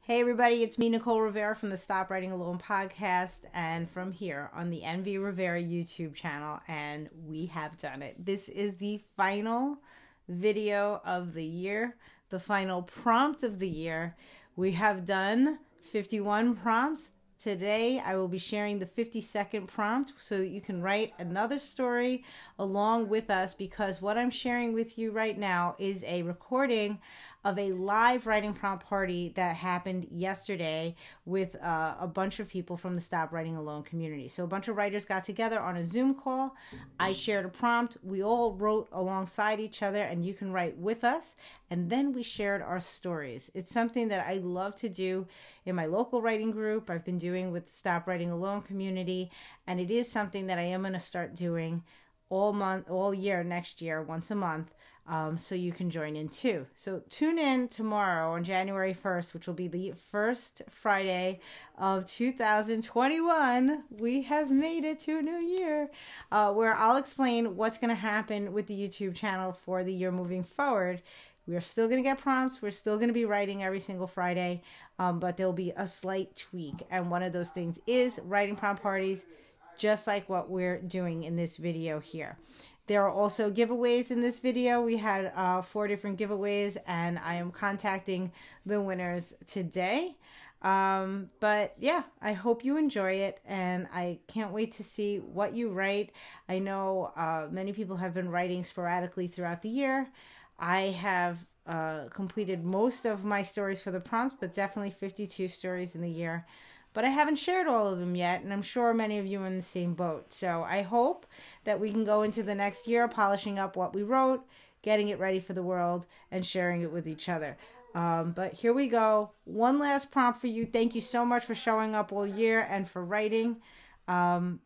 Hey everybody, it's me, Nicole Rivera from the Stop Writing Alone podcast and from here on the NV Rivera YouTube channel, and we have done it. This is the final video of the year, the final prompt of the year. We have done 51 prompts. Today, I will be sharing the 52nd prompt so that you can write another story along with us, because what I'm sharing with you right now is a recording of a live writing prompt party that happened yesterday with a bunch of people from the Stop Writing Alone community. So a bunch of writers got together on a Zoom call. I shared a prompt. We all wrote alongside each other, and you can write with us. And then we shared our stories. It's something that I love to do in my local writing group. I've been doing with the Stop Writing Alone community, and it is something that I am going to start doing all year next year, once a month. So you can join in too. So tune in tomorrow on January 1st, which will be the first Friday of 2021. We have made it to a new year, where I'll explain what's going to happen with the YouTube channel for the year moving forward. We are still going to get prompts. We're still going to be writing every single Friday, but there'll be a slight tweak. And one of those things is writing prompt parties, just like what we're doing in this video here. There are also giveaways in this video. We had 4 different giveaways, and I am contacting the winners today. But yeah, I hope you enjoy it, and I can't wait to see what you write. I know many people have been writing sporadically throughout the year. I have completed most of my stories for the prompts, but definitely 52 stories in the year. But I haven't shared all of them yet, and I'm sure many of you are in the same boat. So I hope that we can go into the next year polishing up what we wrote, getting it ready for the world, and sharing it with each other. But here we go. One last prompt for you. Thank you so much for showing up all year and for writing. And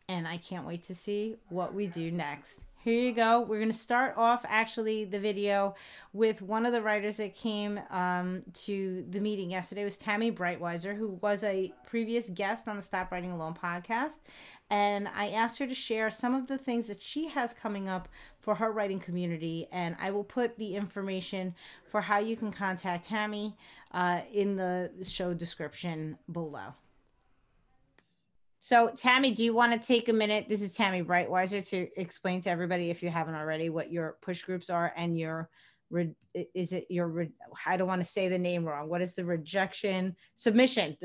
I can't wait to see what we do next. Here you go. We're going to start off actually the video with one of the writers that came to the meeting yesterday. It was Tammy Brightweiser, who was a previous guest on the Stop Writing Alone podcast. And I asked her to share some of the things that she has coming up for her writing community. And I will put the information for how you can contact Tammy in the show description below. So, Tammy, do you want to take a minute? This is Tammy Brightweiser, to explain to everybody, if you haven't already, what your push groups are and your, I don't want to say the name wrong. What is the submission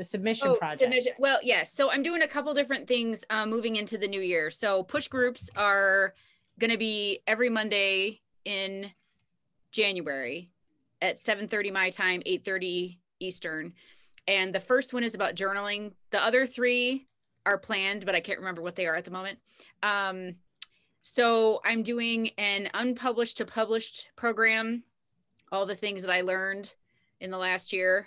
project? Submission. Well, yes. So I'm doing a couple different things moving into the new year. So push groups are going to be every Monday in January at 7:30 my time, 8:30 Eastern. And the first one is about journaling. The other 3 are planned, but I can't remember what they are at the moment. So I'm doing an unpublished to published program, all the things that I learned in the last year,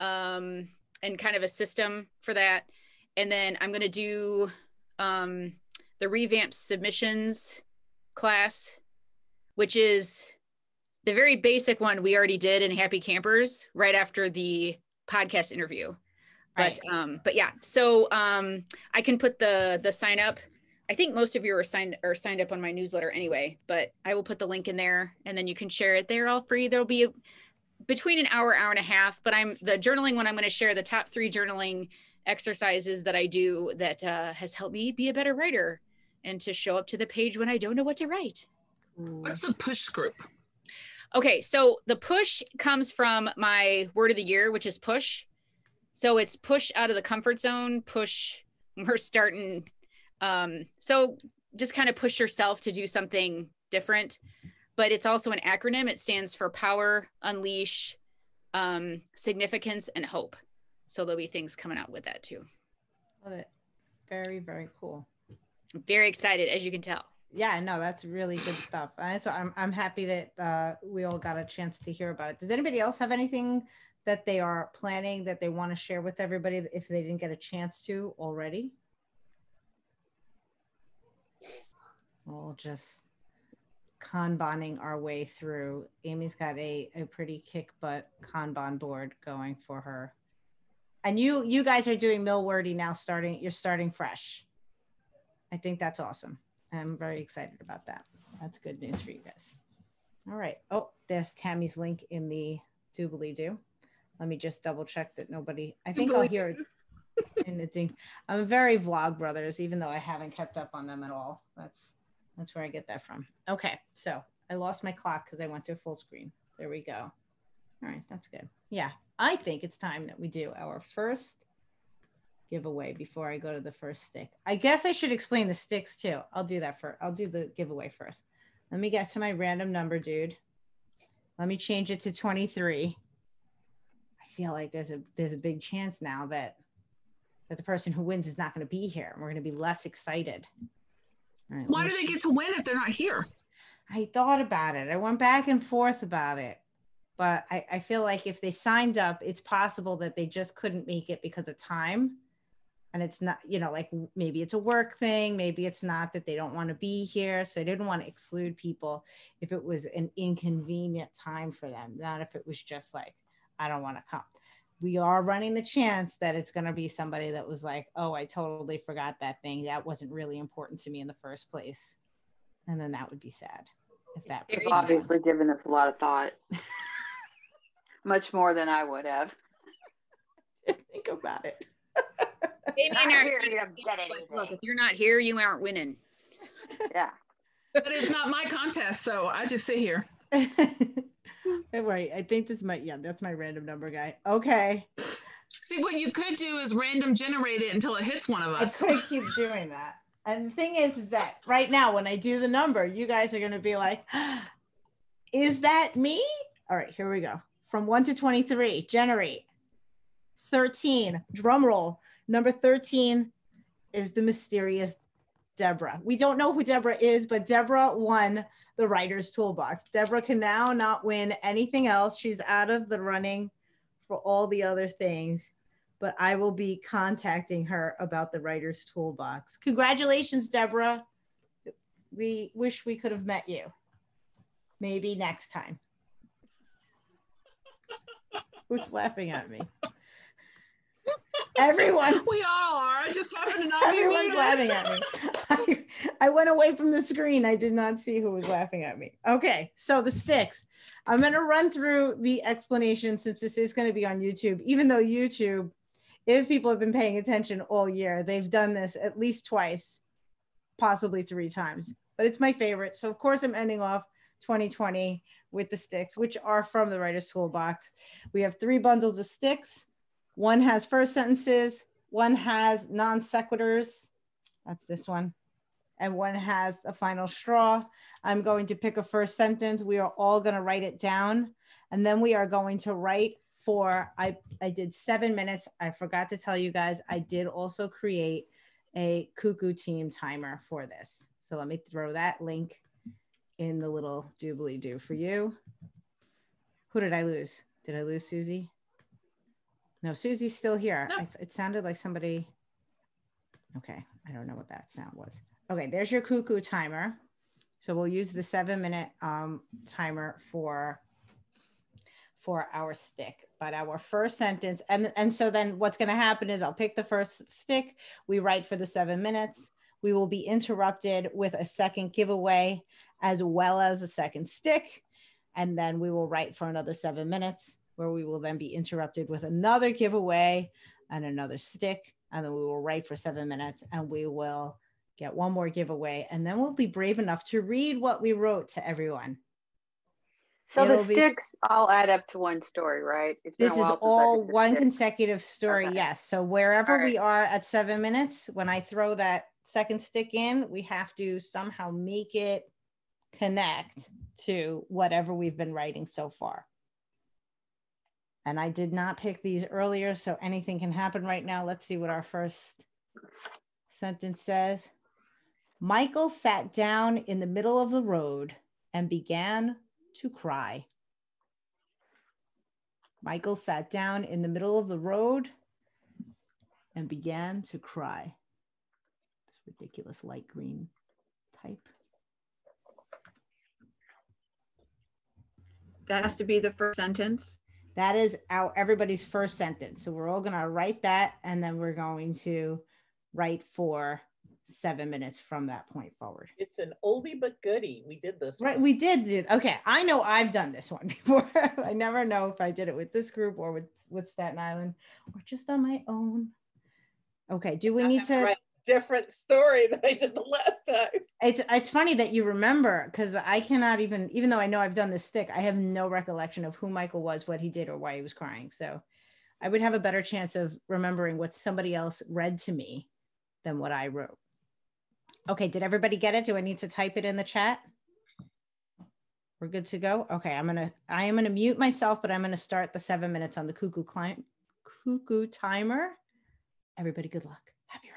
and kind of a system for that. And then I'm going to do the revamped submissions class, which is the very basic one we already did in Happy Campers right after the podcast interview. But yeah, so I can put the sign up. I think most of you are signed up on my newsletter anyway, but I will put the link in there, and then you can share it there all free. There'll be between an hour and a half, but the journaling one, I'm going to share the top 3 journaling exercises that I do that has helped me be a better writer and to show up to the page when I don't know what to write. What's a push group? Okay, so the push comes from my word of the year, which is push. So it's push out of the comfort zone, push, we're starting. So just kind of push yourself to do something different, but it's also an acronym. It stands for power, unleash, significance, and hope. So there'll be things coming out with that too. Love it. Very, very cool. I'm very excited, as you can tell. Yeah, no, that's really good stuff. So I'm happy that we all got a chance to hear about it. Does anybody else have anything that they are planning that they want to share with everybody if they didn't get a chance to already? We'll just Kanbaning our way through. Amy's got a pretty kick butt Kanban board going for her. And you guys are doing Millwordy now, you're starting fresh. I think that's awesome. I'm very excited about that. That's good news for you guys. All right. Oh, there's Tammy's link in the doobly-doo. Let me just double check that nobody, I think I'll hear it in the ding. I'm very vlog brothers, even though I haven't kept up on them at all. That's where I get that from. Okay, so I lost my clock because I went to full screen. There we go. All right, that's good. Yeah, I think it's time that we do our first giveaway before I go to the first stick. I guess I should explain the sticks too. I'll do that first. I'll do the giveaway first. Let me get to my random number, dude. Let me change it to 23. I feel like there's a big chance now that the person who wins is not going to be here. We're going to be less excited. All right, Why do they get to win if they're not here? I thought about it. I went back and forth about it. But I feel like if they signed up, it's possible that they just couldn't make it because of time. And it's not, you know, like maybe it's a work thing. Maybe it's not that they don't want to be here. So I didn't want to exclude people if it was an inconvenient time for them, not if it was just like, I don't want to come. We are running the chance that it's going to be somebody that was like, oh, I totally forgot that thing. That wasn't really important to me in the first place. And then that would be sad. If that You've obviously given this a lot of thought. Much more than I would have. Think about it. Maybe in our look, if you're not here, you aren't winning. Yeah. But it's not my contest, so I just sit here. Right. I think this might, yeah, that's my random number guy. Okay. See, what you could do is random generate it until it hits one of us. I could keep doing that. And the thing is that right now, when I do the number, you guys are going to be like, is that me? All right, here we go. From 1 to 23, generate. 13, drum roll. Number 13 is the mysterious Deborah. We don't know who Deborah is, but Deborah won the Writer's Toolbox. Deborah can now not win anything else. She's out of the running for all the other things, but I will be contacting her about the Writer's Toolbox. Congratulations, Deborah. We wish we could have met you. Maybe next time. Who's laughing at me? Everyone. We all are. I just happen to not be Everyone's laughing at me. I went away from the screen. I did not see who was laughing at me. Okay, so the sticks. I'm going to run through the explanation since this is going to be on YouTube, even though YouTube, if people have been paying attention all year, they've done this at least twice, possibly 3 times, but it's my favorite. So of course I'm ending off 2020 with the sticks, which are from the Writer's Toolbox. We have 3 bundles of sticks. One has first sentences, one has non sequiturs, that's this one, and one has a final straw. I'm going to pick a first sentence. We are all going to write it down, and then we are going to write for, I did 7 minutes. I forgot to tell you guys, I did also create a cuckoo team timer for this. So let me throw that link in the little doobly-doo for you. Who did I lose? Did I lose Susie? No, Susie's still here. No. It sounded like somebody. Okay, I don't know what that sound was. Okay, there's your cuckoo timer. So we'll use the 7-minute timer for our stick. But our first sentence, and so then what's going to happen is I'll pick the first stick. We write for the 7 minutes. We will be interrupted with a second giveaway as well as a second stick. And then we will write for another 7 minutes, where we will then be interrupted with another giveaway and another stick. And then we will write for 7 minutes and we will get one more giveaway. And then we'll be brave enough to read what we wrote to everyone. So the sticks all add up to one story, right? This is all one consecutive story, okay. Yes. So wherever we are at 7 minutes, when I throw that second stick in, we have to somehow make it connect to whatever we've been writing so far. And I did not pick these earlier, so anything can happen right now. Let's see what our first sentence says. Michael sat down in the middle of the road and began to cry. Michael sat down in the middle of the road and began to cry. This ridiculous light green type. That has to be the first sentence. That is everybody's first sentence. So we're all going to write that, and then we're going to write for 7 minutes from that point forward. It's an oldie but goodie. We did this Right, one. we did do. Okay, I know I've done this one before. I never know if I did it with this group or with Staten Island or just on my own. Okay, do we need to? Right. Different story than I did the last time. It's funny that you remember, because I cannot even though I know I've done this stick, I have no recollection of who Michael was, what he did, or why he was crying. So I would have a better chance of remembering what somebody else read to me than what I wrote. Okay, did everybody get it? Do I need to type it in the chat? We're good to go. Okay, I am gonna mute myself, but I'm gonna start the 7 minutes on the cuckoo timer. Everybody, good luck. Happy writing.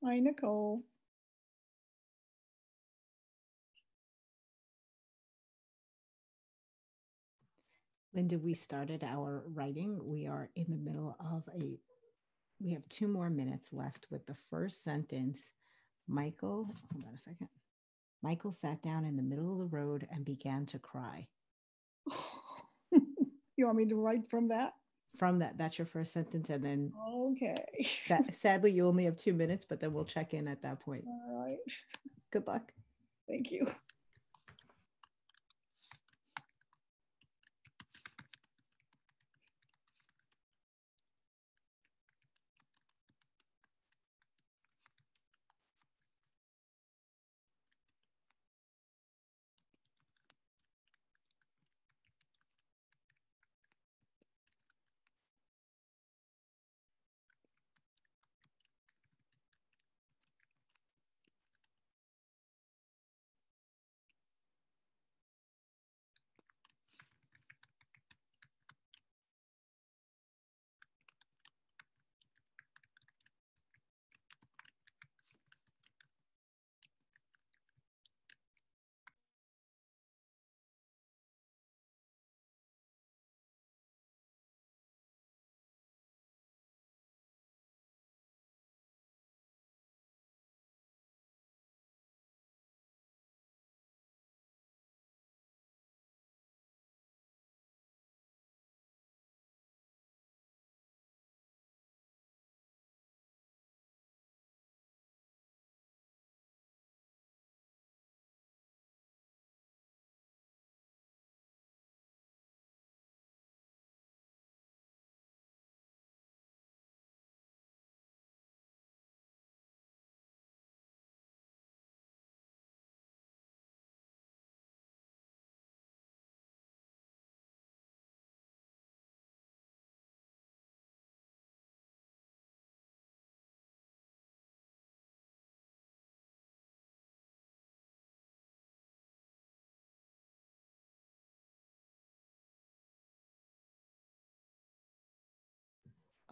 Hi, Nicole. Linda, we started our writing. We are in the middle of we have 2 more minutes left with the first sentence. Michael, hold on a second. Michael sat down in the middle of the road and began to cry. You want me to write from that? From that's your first sentence. And then okay. Sadly, you only have 2 minutes, but then we'll check in at that point. All right. Good luck. Thank you.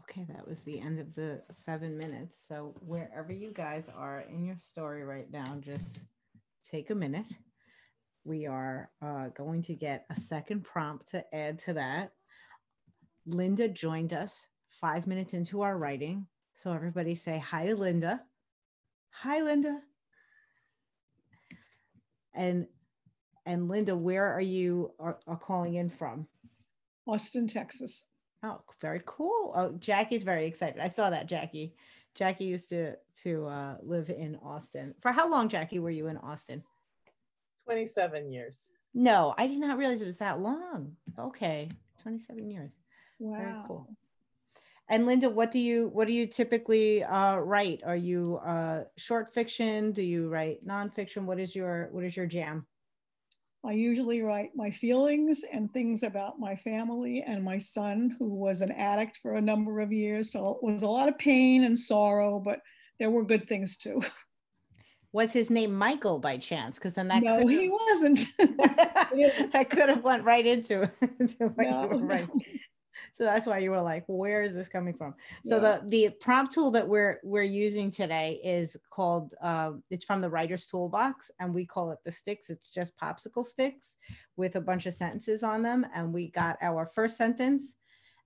Okay, that was the end of the 7 minutes. So wherever you guys are in your story right now, just take a minute. We are going to get a second prompt to add to that. Linda joined us 5 minutes into our writing. So everybody say hi to Linda. Hi, Linda. And Linda, where are you are calling in from? Austin, Texas. Oh, very cool. Oh, Jackie's very excited. I saw that, Jackie. Jackie used to live in Austin. For how long, Jackie, were you in Austin? 27 years. No, I did not realize it was that long. Okay, 27 years. Wow. Very cool. And Linda, what do you typically write? Are you short fiction? Do you write nonfiction? What is your jam? I usually write my feelings and things about my family and my son, who was an addict for a number of years. So it was a lot of pain and sorrow, but there were good things too. Was his name Michael by chance? Because then that no, he wasn't. that could have went right into what No, you were writing. no. So that's why you were like, where is this coming from? So Yeah. the prompt tool that we're using today is called, it's from the Writer's Toolbox, and we call it the sticks. It's just popsicle sticks with a bunch of sentences on them. And we got our first sentence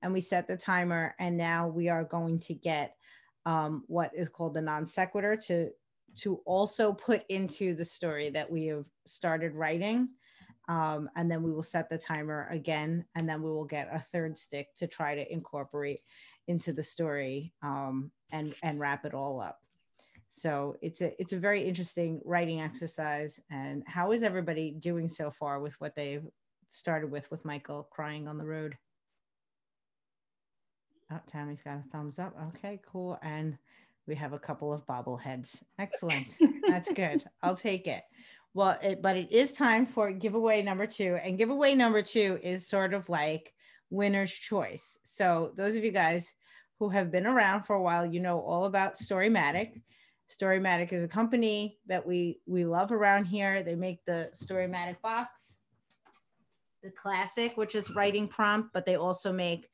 and we set the timer. And now we are going to get what is called the non sequitur to also put into the story that we have started writing. And then we will set the timer again, and then we will get a third stick to try to incorporate into the story and wrap it all up. So it's a very interesting writing exercise. And how is everybody doing so far with what they've started with Michael crying on the road? Oh, Tammy's got a thumbs up. Okay, cool. And we have a couple of bobbleheads. Excellent. That's good. I'll take it. Well, but it is time for giveaway number 2. And giveaway number 2 is sort of like winner's choice. So those of you guys who have been around for a while, you know all about Storymatic. Storymatic is a company that we love around here. They make the Storymatic box, the classic, which is writing prompt, but they also make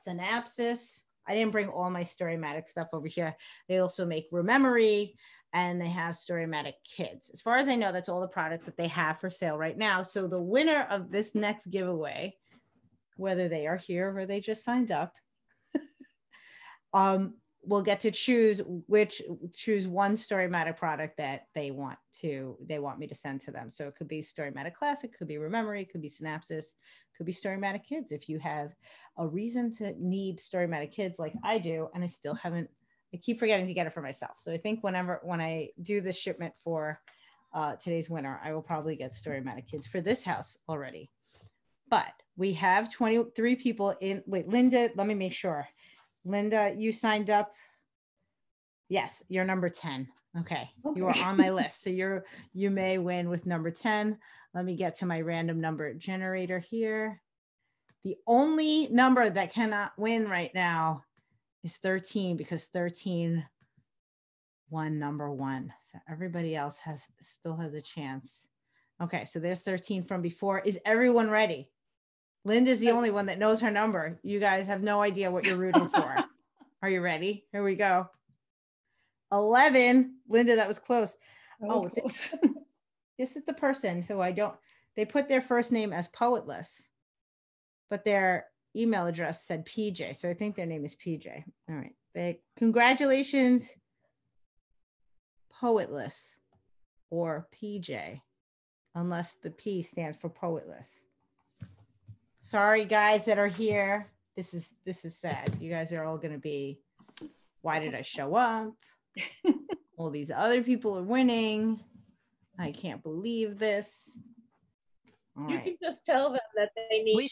Synopsis, I didn't bring all my Storymatic stuff over here. They also make Rememory, and they have Storymatic Kids. As far as I know, that's all the products that they have for sale right now. So the winner of this next giveaway, whether they are here or they just signed up, will get to choose one Storymatic product that they want me to send to them. So it could be Storymatic Classic, could be Rememory, could be Synapsis, could be Storymatic Kids. If you have a reason to need Storymatic Kids like I do, and I keep forgetting to get it for myself. So I think when I do this shipment for today's winner, I will probably get Storymatic Kids for this house already. But we have 23 people in. Wait, Linda, let me make sure. Linda, you signed up. Yes, you're number 10. Okay. You are on my list. So you may win with number 10. Let me get to my random number generator here. The only number that cannot win right now is 13, because 13 won number 1. So everybody else still has a chance. Okay, so there's 13 from before. Is everyone ready? Linda's the only one that knows her number. You guys have no idea what you're rooting for. Are you ready? Here we go. 11. Linda, that was close. Close. This is the person who they put their first name as Poetless, but their email address said PJ. So I think their name is PJ. All right. Congratulations, Poetless, or PJ, unless the P stands for Poetless. Sorry, guys that are here. This is sad. You guys are all going to be, why did I show up? All these other people are winning. I can't believe this. All You right. can just tell them that they need.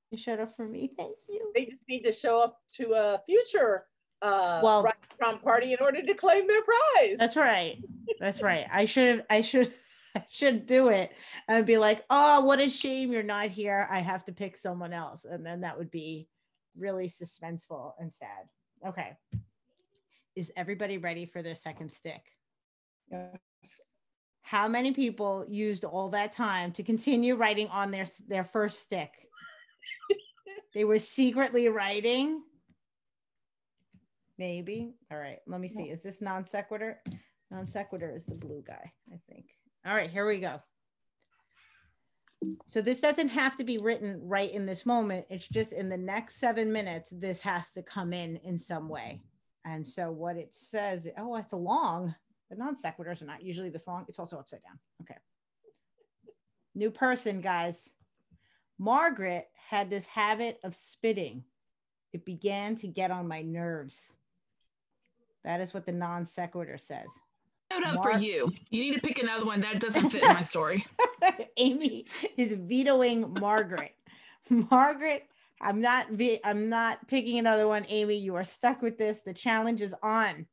You showed up for me. Thank you. They just need to show up to a future prom party in order to claim their prize. That's right. That's right. I should do it and be like, oh, what a shame you're not here. I have to pick someone else. And then that would be really suspenseful and sad. Okay. Is everybody ready for their second stick? Yes. How many people used all that time to continue writing on their first stick? They were secretly writing. Maybe. All right. Let me see. Is this non sequitur? Non sequitur is the blue guy, I think. All right, here we go. So this doesn't have to be written right in this moment. It's just in the next 7 minutes, this has to come in some way. And so what it says, oh, it's a long, the non sequiturs are not usually this long. It's also upside down. Okay. New person, guys. Margaret had this habit of spitting. It began to get on my nerves. That is what the non sequitur says. Shout out for you. You need to pick another one that doesn't fit in my story. Amy is vetoing Margaret. Margaret, I'm not picking another one. Amy, you are stuck with this. The challenge is on.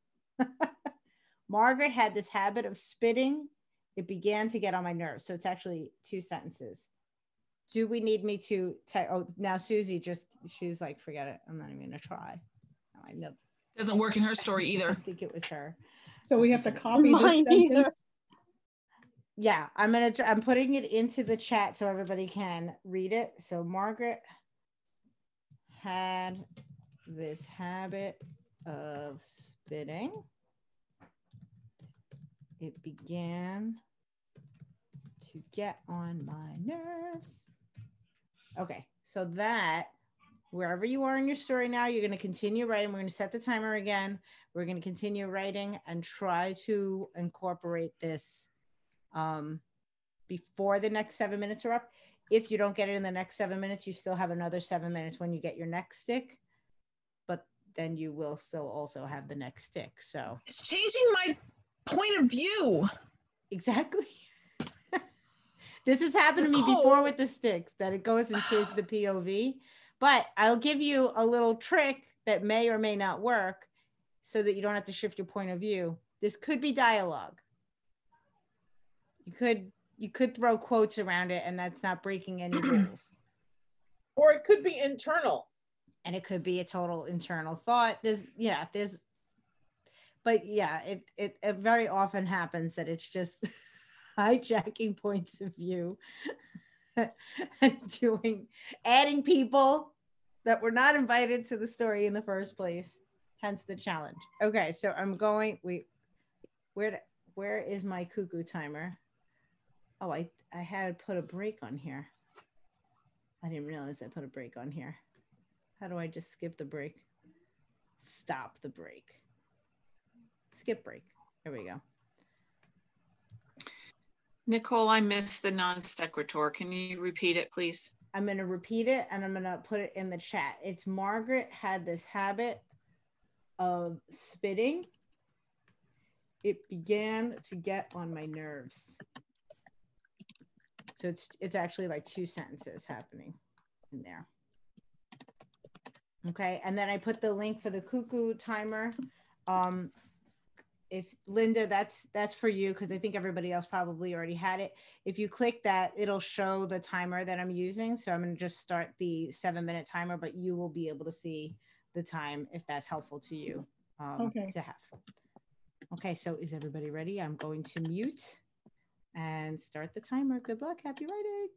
Margaret had this habit of spitting. It began to get on my nerves. So it's actually 2 sentences. Do we need me to now Susie she was like, forget it. I'm not even gonna try. I know. Doesn't work in her story either. I think it was her. So we have to copy this sentence. Yeah, I'm putting it into the chat so everybody can read it. So Margaret had this habit of spitting. It began to get on my nerves. Okay, so that, wherever you are in your story now, you're going to continue writing. We're going to set the timer again. We're going to continue writing and try to incorporate this before the next 7 minutes are up. If you don't get it in the next 7 minutes, you still have another 7 minutes when you get your next stick, but then you will still also have the next stick. So it's changing my point of view. Exactly. This has happened to me before with the sticks, that it goes and changes the POV. But I'll give you a little trick that may or may not work so that you don't have to shift your point of view. This could be dialogue. You could throw quotes around it, and that's not breaking any rules. Or it could be internal. And it could be a total internal thought. It very often happens that it's just hijacking points of view and adding people that were not invited to the story in the first place, hence the challenge. Okay, so I'm going, where is my cuckoo timer? Oh, I had put a break on here. I didn't realize I put a break on here. How do I just skip the break? Stop the break. Skip break. There we go. Nicole, I missed the non sequitur. Can you repeat it, please? I'm going to repeat it and I'm going to put it in the chat. It's Margaret had this habit of spitting. It began to get on my nerves. So it's actually like 2 sentences happening in there. Okay, and then I put the link for the cuckoo timer. If Linda, that's for you because I think everybody else probably already had it. If you click that, it'll show the timer that I'm using. So I'm going to just start the 7-minute timer, but you will be able to see the time if that's helpful to you to have. Okay, so is everybody ready? I'm going to mute and start the timer. Good luck. Happy writing.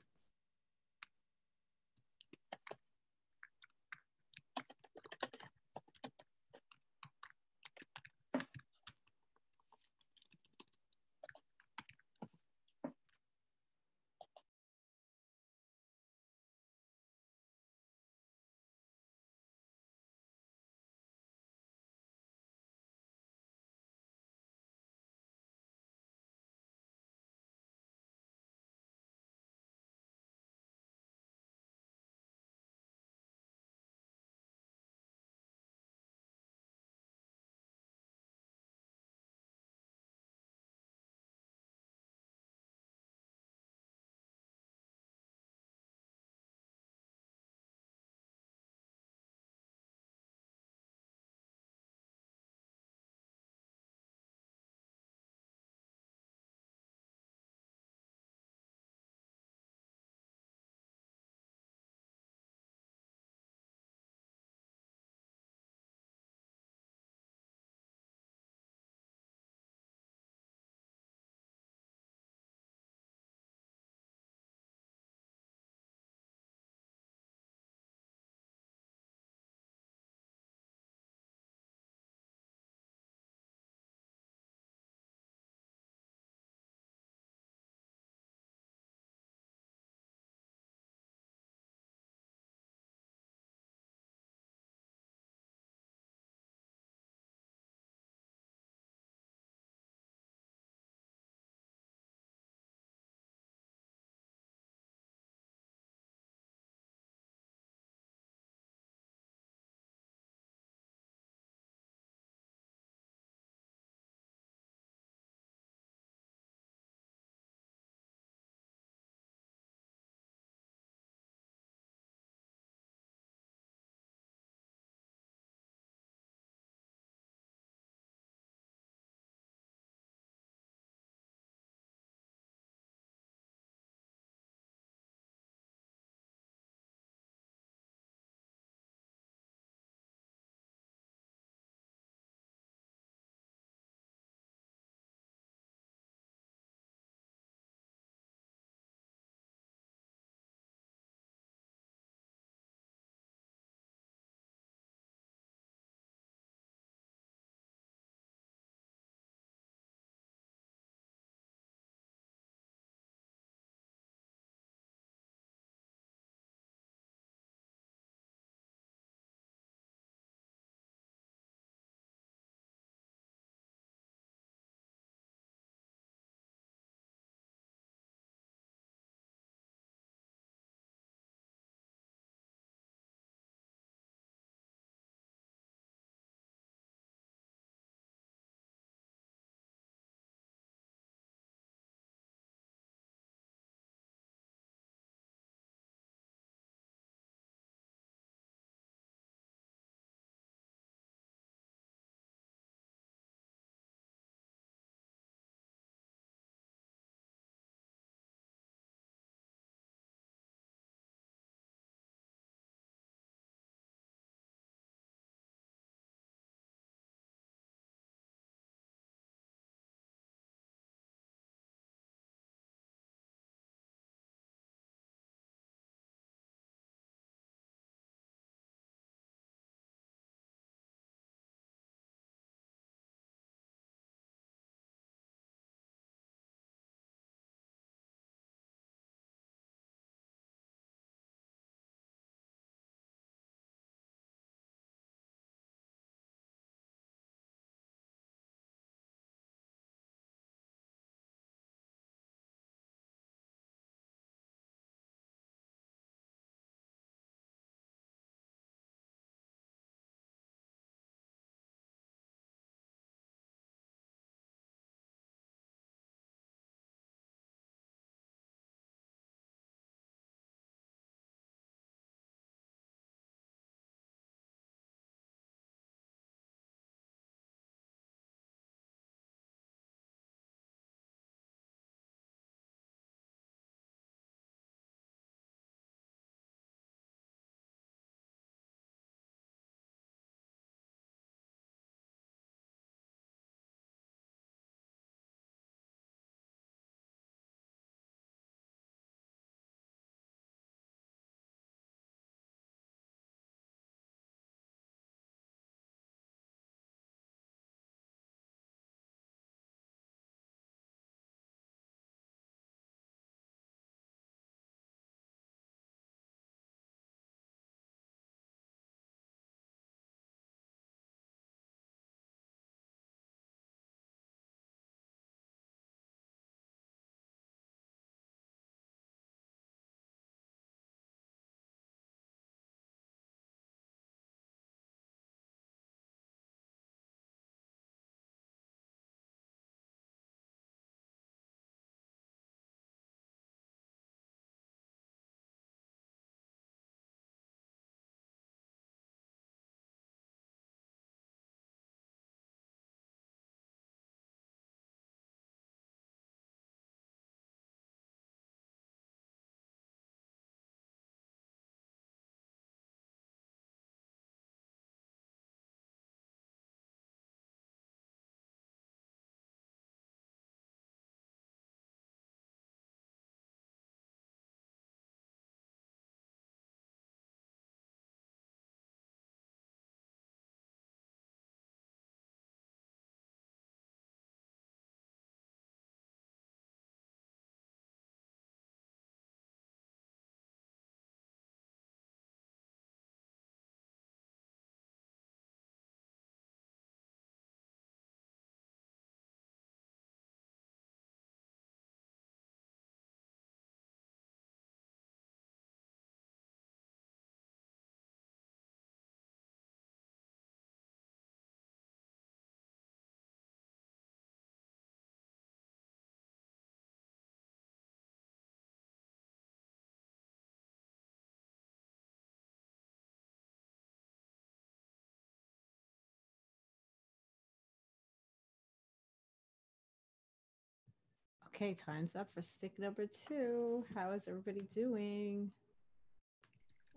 Okay, time's up for stick number 2. How is everybody doing?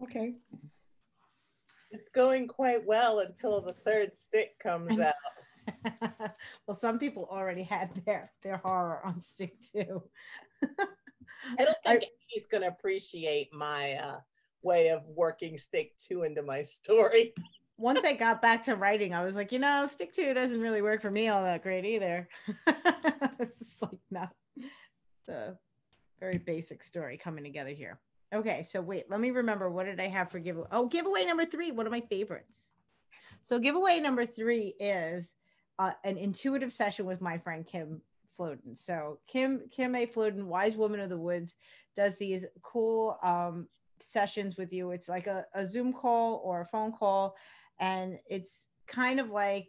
Okay. It's going quite well until the third stick comes out. Well, some people already had their horror on stick 2. I don't think he's going to appreciate my way of working stick 2 into my story. Once I got back to writing, I was like, stick 2 doesn't really work for me all that great either. It's just like not the very basic story coming together here. Okay, so wait, let me remember, what did I have for giveaway? Oh, giveaway number 3, one of my favorites. So giveaway number 3 is an intuitive session with my friend Kim Floden. So Kim A. Floden, Wise Woman of the Woods, does these cool sessions with you. It's like a Zoom call or a phone call, and it's kind of like,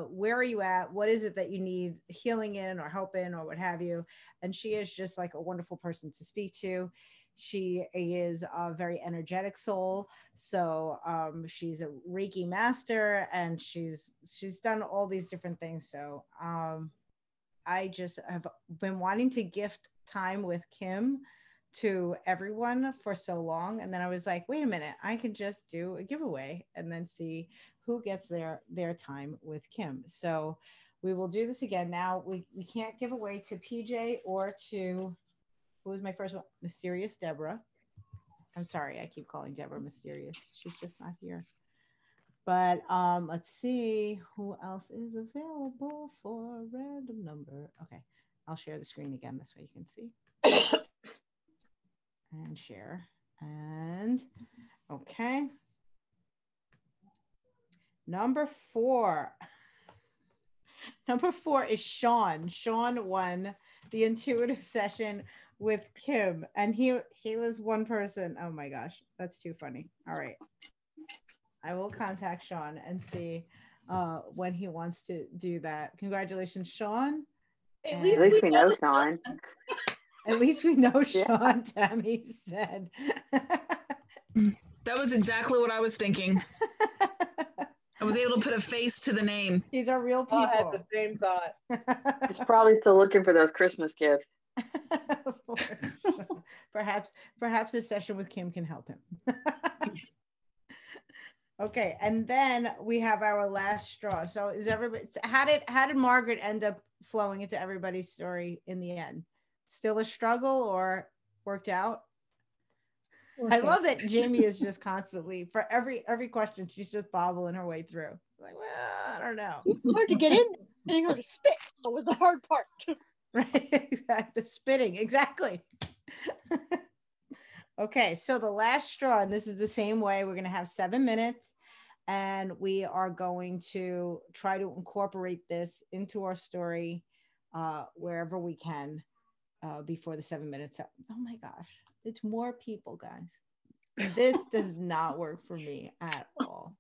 where are you at? What is it that you need healing in or help in or what have you? And she is just like a wonderful person to speak to. She is a very energetic soul. So she's a Reiki master, and she's done all these different things. So I just have been wanting to gift time with Kim to everyone for so long. And then I was like, wait a minute, I could just do a giveaway and then see who gets their time with Kim. So we will do this again. Now we can't give away to PJ or to, who was my first one? Mysterious Deborah. I'm sorry, I keep calling Deborah Mysterious. She's just not here. But let's see who else is available for a random number. Okay, I'll share the screen again. This way you can see. And share. And okay. Number 4. Number 4 is Sean. Sean won the intuitive session with Kim, and he was one person. Oh my gosh, that's too funny. All right, I will contact Sean and see when he wants to do that. Congratulations, Sean. At least we know Sean. At least we know Sean, Tammy said. That was exactly what I was thinking. I was able to put a face to the name. These are real people. I had the same thought. He's probably still looking for those Christmas gifts. Perhaps this session with Kim can help him. Okay, and then we have our last straw. So is everybody, how did Margaret end up flowing into everybody's story in the end? Still a struggle or worked out? I love that Jamie is just constantly, for every question, she's just bobbling her way through. Like, well, I don't know. It's hard to get in, getting her to spit. That was the hard part. Right, the spitting, exactly. Okay, so the last straw, and this is the same way. We're going to have 7 minutes, and we are going to try to incorporate this into our story wherever we can before the 7 minutes up. Oh my gosh, it's more people, guys. This does not work for me at all.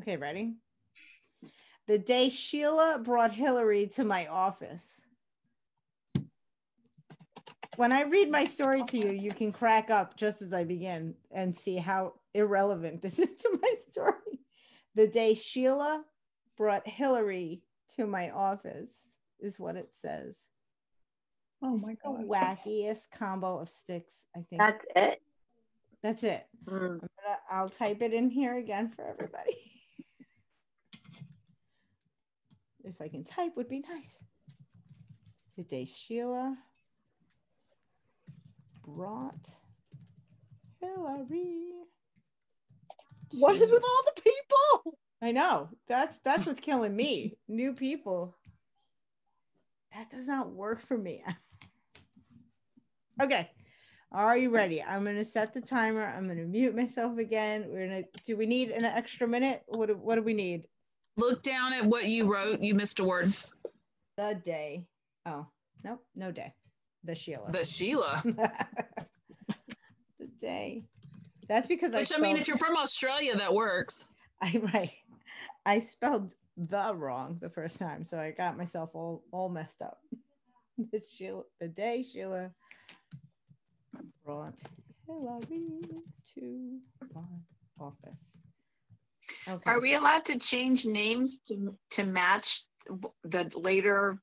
Okay, ready? The day Sheila brought Hillary to my office. When I read my story to you, you can crack up just as I begin and see how irrelevant this is to my story. The day Sheila brought Hillary to my office is what it says. Oh my God. The wackiest combo of sticks, I think. That's it? That's it. I'll type it in here again for everybody. If I can type, would be nice. The day Sheila brought Hillary. What is with all the people? I know. That's what's killing me. New people. That does not work for me. Okay. Are you ready? I'm going to set the timer. I'm going to mute myself again. Do we need an extra minute? What do we need? Look down at what you wrote. You missed a word. The day. Oh, nope. No day. The Sheila. The Sheila. The day. That's because Which, I mean, if you're from Australia, that works. I spelled the wrong the first time, so I got myself all messed up. The day Sheila brought Hillary to my office. Okay. Are we allowed to change names to match the later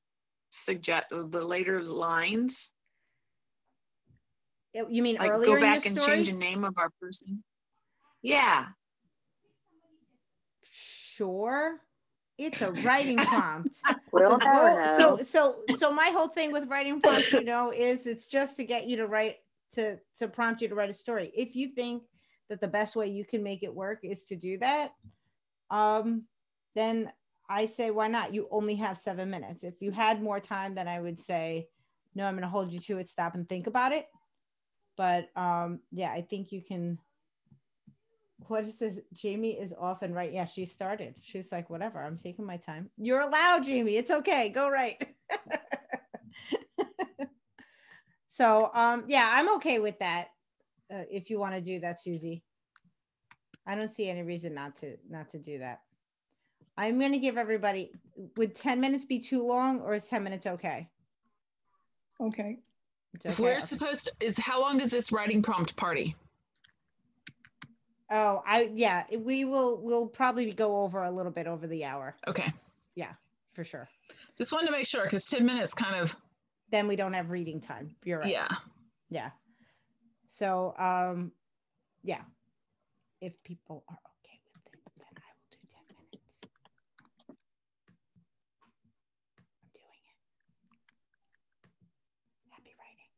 suggest the later lines? You mean Like earlier go back in and your story? change the name of our person? Yeah. Sure. It's a writing prompt. We'll The never goal, know. so my whole thing with writing prompts, is it's just to get you to write, to prompt you to write a story. If you think that the best way you can make it work is to do that, then I say, why not? You only have 7 minutes. If you had more time, then I would say, no, I'm going to hold you to it. Stop and think about it. But yeah, I think you can. What is this? Jamie is off and right. Yeah, she started. She's like, whatever, I'm taking my time. You're allowed, Jamie. It's okay. Go right. So yeah, I'm okay with that. If you want to do that, Susie. I don't see any reason not to do that. I'm going to give everybody, would 10 minutes be too long, or is 10 minutes okay? Okay. It's If okay. we're Okay. supposed to, how long is this writing prompt party? Oh, we'll probably go over a little bit over the hour. Okay. Yeah, for sure. Just wanted to make sure, because 10 minutes kind of. Then we don't have reading time. You're right. Yeah. Yeah. So, yeah. If people are okay with it, then I will do 10 minutes. I'm doing it. Happy writing.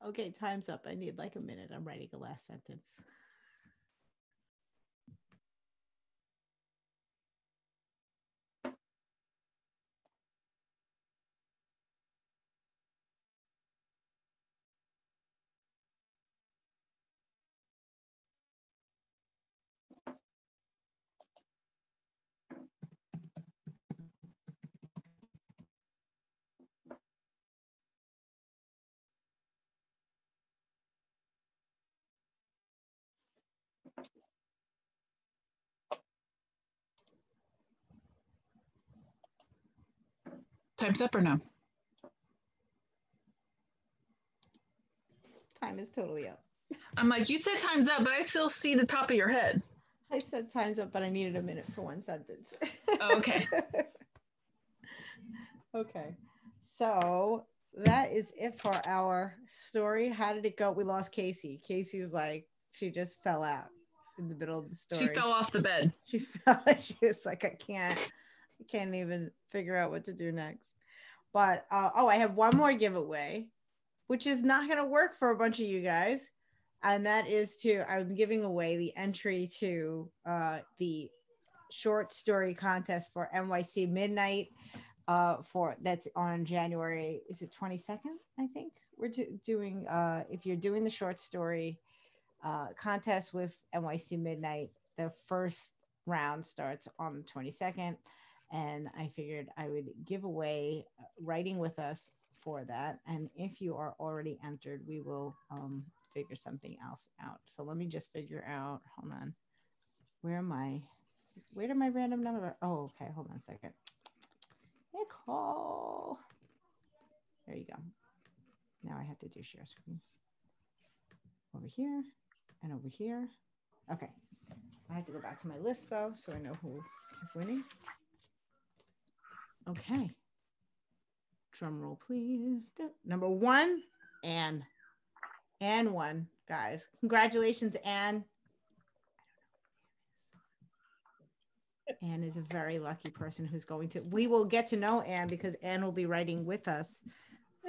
Okay, time's up. I need like a minute. I'm writing a last sentence. Time's up or no? Time is totally up. I'm like, you said time's up, but I still see the top of your head. I said time's up, but I needed a minute for one sentence. Oh, okay. Okay. So that is it for our story. How did it go? We lost Casey. Casey's like, she just fell out in the middle of the story. She fell off the bed. She fell. She was like, I can't even figure out what to do next. But I have one more giveaway, which is not going to work for a bunch of you guys. And that is I'm giving away the entry to the short story contest for NYC Midnight. That's on January, is it 22nd? I think we're doing, if you're doing the short story contest with NYC Midnight, the first round starts on the 22nd. And I figured I would give away Writing With Us for that. And if you are already entered, we will figure something else out. So let me just figure out, hold on. Where did my random number? Oh, okay. Hold on a second. Nicole. There you go. Now I have to do share screen. Over here and over here. Okay. I have to go back to my list though, so I know who is winning. Okay. Drum roll, please. Number 1, Anne. Anne won, guys. Congratulations, Anne. Anne is a very lucky person who's going to, we will get to know Anne because Anne will be writing with us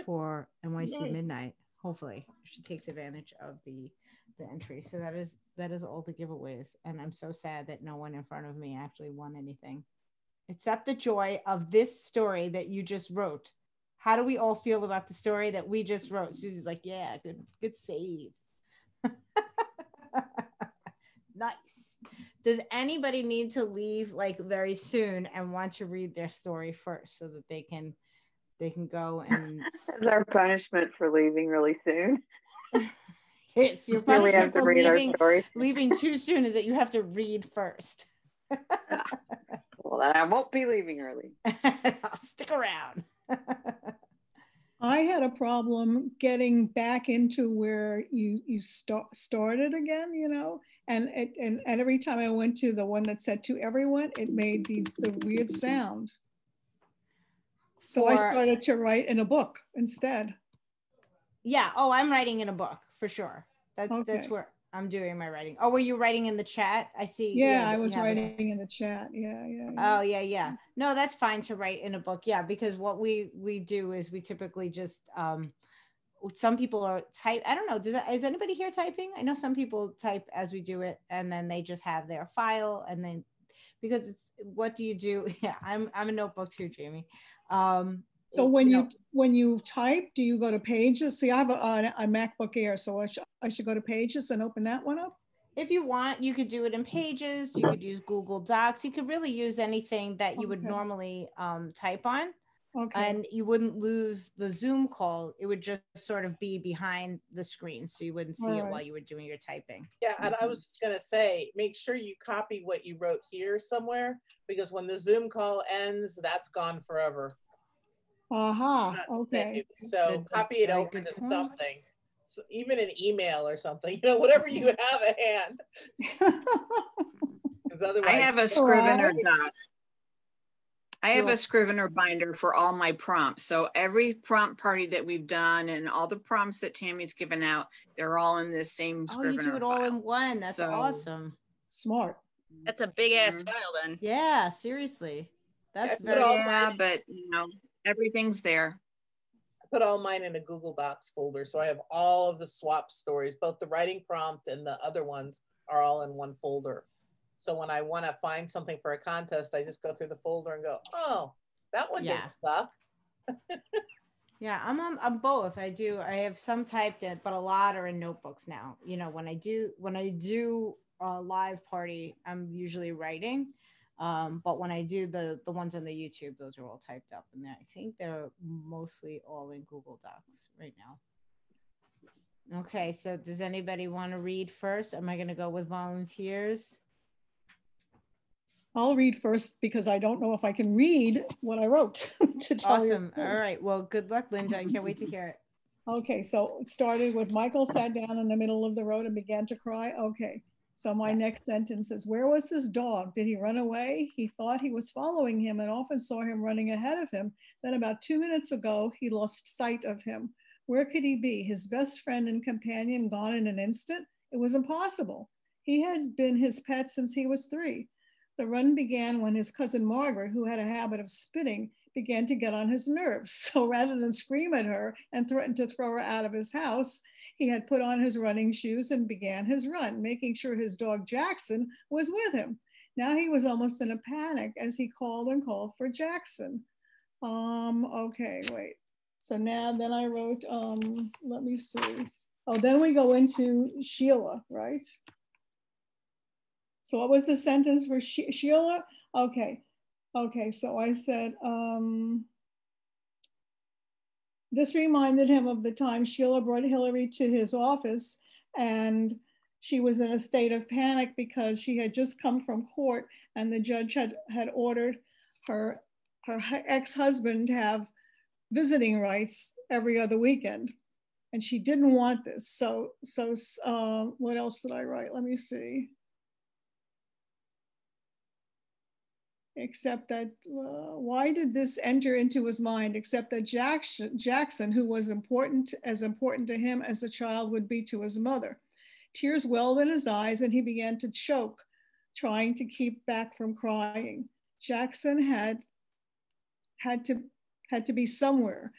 for NYC Midnight, hopefully, if she takes advantage of the entry. So that is all the giveaways. And I'm so sad that no one in front of me actually won anything, except the joy of this story that you just wrote. How do we all feel about the story that we just wrote? Susie's like, yeah, good save. Nice. Does anybody need to leave like very soon and want to read their story first so that they can go and That's our punishment for leaving really soon. It's your Here we have punishment to for read our story. leaving too soon is that you have to read first. Well, then I won't be leaving early. I'll stick around. I had a problem getting back into where you started again, you know, and every time I went to the one that said to everyone, it made the weird sound. So I started to write in a book instead. Yeah. Oh, I'm writing in a book for sure. That's Okay. That's where I'm doing my writing. Oh, were you writing in the chat? I see. Yeah, I was writing in the chat. Yeah. Oh, yeah. No, that's fine to write in a book. Yeah, because what we do is we typically just some people are type. I don't know. Is anybody here typing? I know some people type as we do it, and then they just have their file, and then because it's what do you do? Yeah, I'm a notebook too, Jamie. So when you type, do you go to Pages? See, I have a MacBook Air, so I should go to Pages and open that one up? If you want, you could do it in Pages. You could use Google Docs. You could really use anything that you would normally type on. Okay. And you wouldn't lose the Zoom call. It would just sort of be behind the screen, so you wouldn't see it while you were doing your typing. Yeah, and I was just going to say, make sure you copy what you wrote here somewhere, because when the Zoom call ends, that's gone forever. Okay. So copy it over to something, so even an email or something, you know, whatever you have at hand. I have a Scrivener doc. I have a Scrivener binder for all my prompts. So every prompt party that we've done and all the prompts that Tammy's given out, they're all in this same Scrivener you do it all in one. That's awesome. Smart. That's a big ass file then. Yeah, seriously. That's very but you know, everything's there. put all mine in a Google Docs folder. So I have all of the swap stories, both the writing prompt and the other ones are all in one folder. So when I want to find something for a contest, I just go through the folder and go, oh, that one didn't suck. Yeah, I'm both. I have some typed in, but a lot are in notebooks now. You know, when I do a live party, I'm usually writing. But when I do the ones on the YouTube, those are all typed up, and I think they're mostly all in Google Docs right now. Okay, so does anybody want to read first? Am I going to go with volunteers? I'll read first because I don't know if I can read what I wrote to tell you. Awesome. All right. Well, good luck, Linda. I can't wait to hear it. Okay, so it started with Michael sat down in the middle of the road and began to cry. Okay, so my next sentence is, where was his dog? Did he run away? He thought he was following him and often saw him running ahead of him. Then about 2 minutes ago, he lost sight of him. Where could he be? His best friend and companion gone in an instant? It was impossible. He had been his pet since he was 3. The run began when his cousin Margaret, who had a habit of spitting, began to get on his nerves. So rather than scream at her and threaten to throw her out of his house, he had put on his running shoes and began his run, making sure his dog Jackson was with him. Now he was almost in a panic as he called and called for Jackson. Okay, wait. So then I wrote, let me see. Oh, then we go into Sheila, right? So what was the sentence for Sheila? Okay, so I said, this reminded him of the time Sheila brought Hillary to his office and she was in a state of panic because she had just come from court and the judge had ordered her ex-husband to have visiting rights every other weekend. And she didn't want this. So what else did I write? Let me see. Except that, why did this enter into his mind? Except that Jackson, who was as important to him as a child would be to his mother. Tears welled in his eyes and he began to choke, trying to keep back from crying. Jackson had to be somewhere.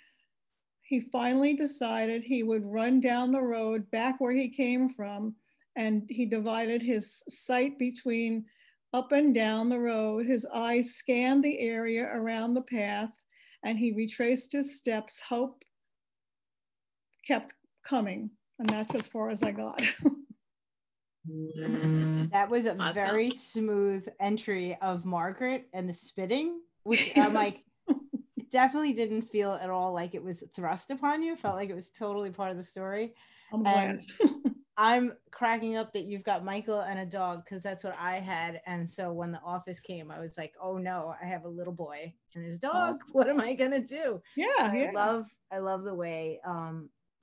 He finally decided he would run down the road back where he came from, and he divided his sight between up and down the road. His eyes scanned the area around the path and he retraced his steps. Hope kept coming. And that's as far as I got. That was a very smooth entry of Margaret and the spitting, which I'm like, it definitely didn't feel at all like it was thrust upon you. It felt like it was totally part of the story. I'm glad. I'm cracking up that you've got Michael and a dog because that's what I had. And so when the office came, I was like, oh no, I have a little boy and his dog. What am I going to do? Yeah, so I love the way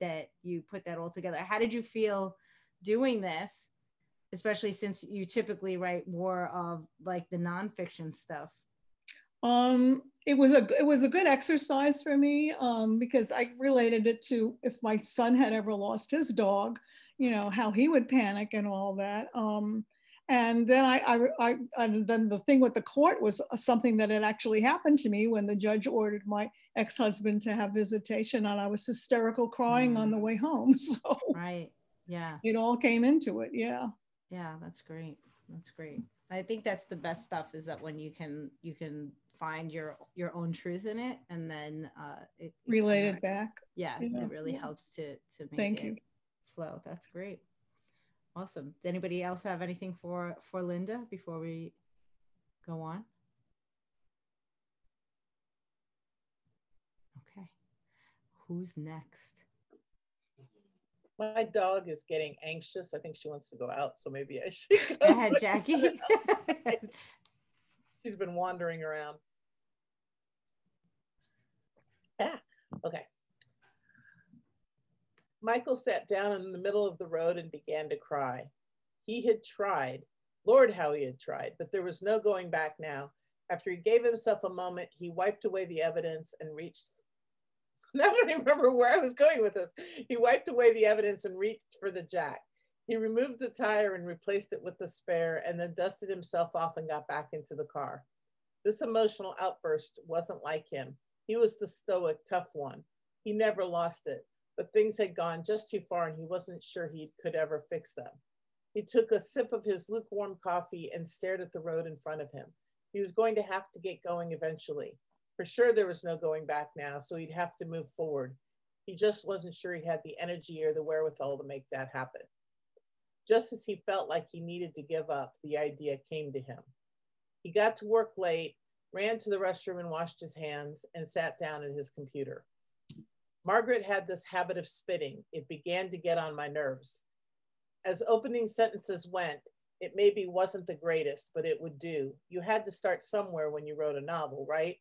that you put that all together. How did you feel doing this, especially since you typically write more of like the nonfiction stuff? It was a good exercise for me because I related it to if my son had ever lost his dog, you know, how he would panic and all that. And then then the thing with the court was something that had actually happened to me when the judge ordered my ex-husband to have visitation, and I was hysterical crying on the way home. So right, yeah, it all came into it. Yeah, that's great. That's great. I think that's the best stuff, is that when you can find your own truth in it, and then it relate it back. Yeah, it really helps to make it flow. That's great. Awesome. Does anybody else have anything for Linda before we go on? Okay. Who's next? My dog is getting anxious. I think she wants to go out, so maybe I should go ahead, Jackie. She's been wandering around. Okay. Michael sat down in the middle of the road and began to cry. He had tried. Lord, how he had tried, but there was no going back now. After he gave himself a moment, he wiped away the evidence and reached. Now I don't remember where I was going with this. He wiped away the evidence and reached for the jack. He removed the tire and replaced it with the spare, and then dusted himself off and got back into the car. This emotional outburst wasn't like him. He was the stoic, tough one. He never lost it, but things had gone just too far and he wasn't sure he could ever fix them. He took a sip of his lukewarm coffee and stared at the road in front of him. He was going to have to get going eventually. For sure, there was no going back now, so he'd have to move forward. He just wasn't sure he had the energy or the wherewithal to make that happen. Just as he felt like he needed to give up, the idea came to him. He got to work late, ran to the restroom and washed his hands, and sat down at his computer. Margaret had this habit of spitting. It began to get on my nerves. As opening sentences went, it maybe wasn't the greatest, but it would do. You had to start somewhere when you wrote a novel, right?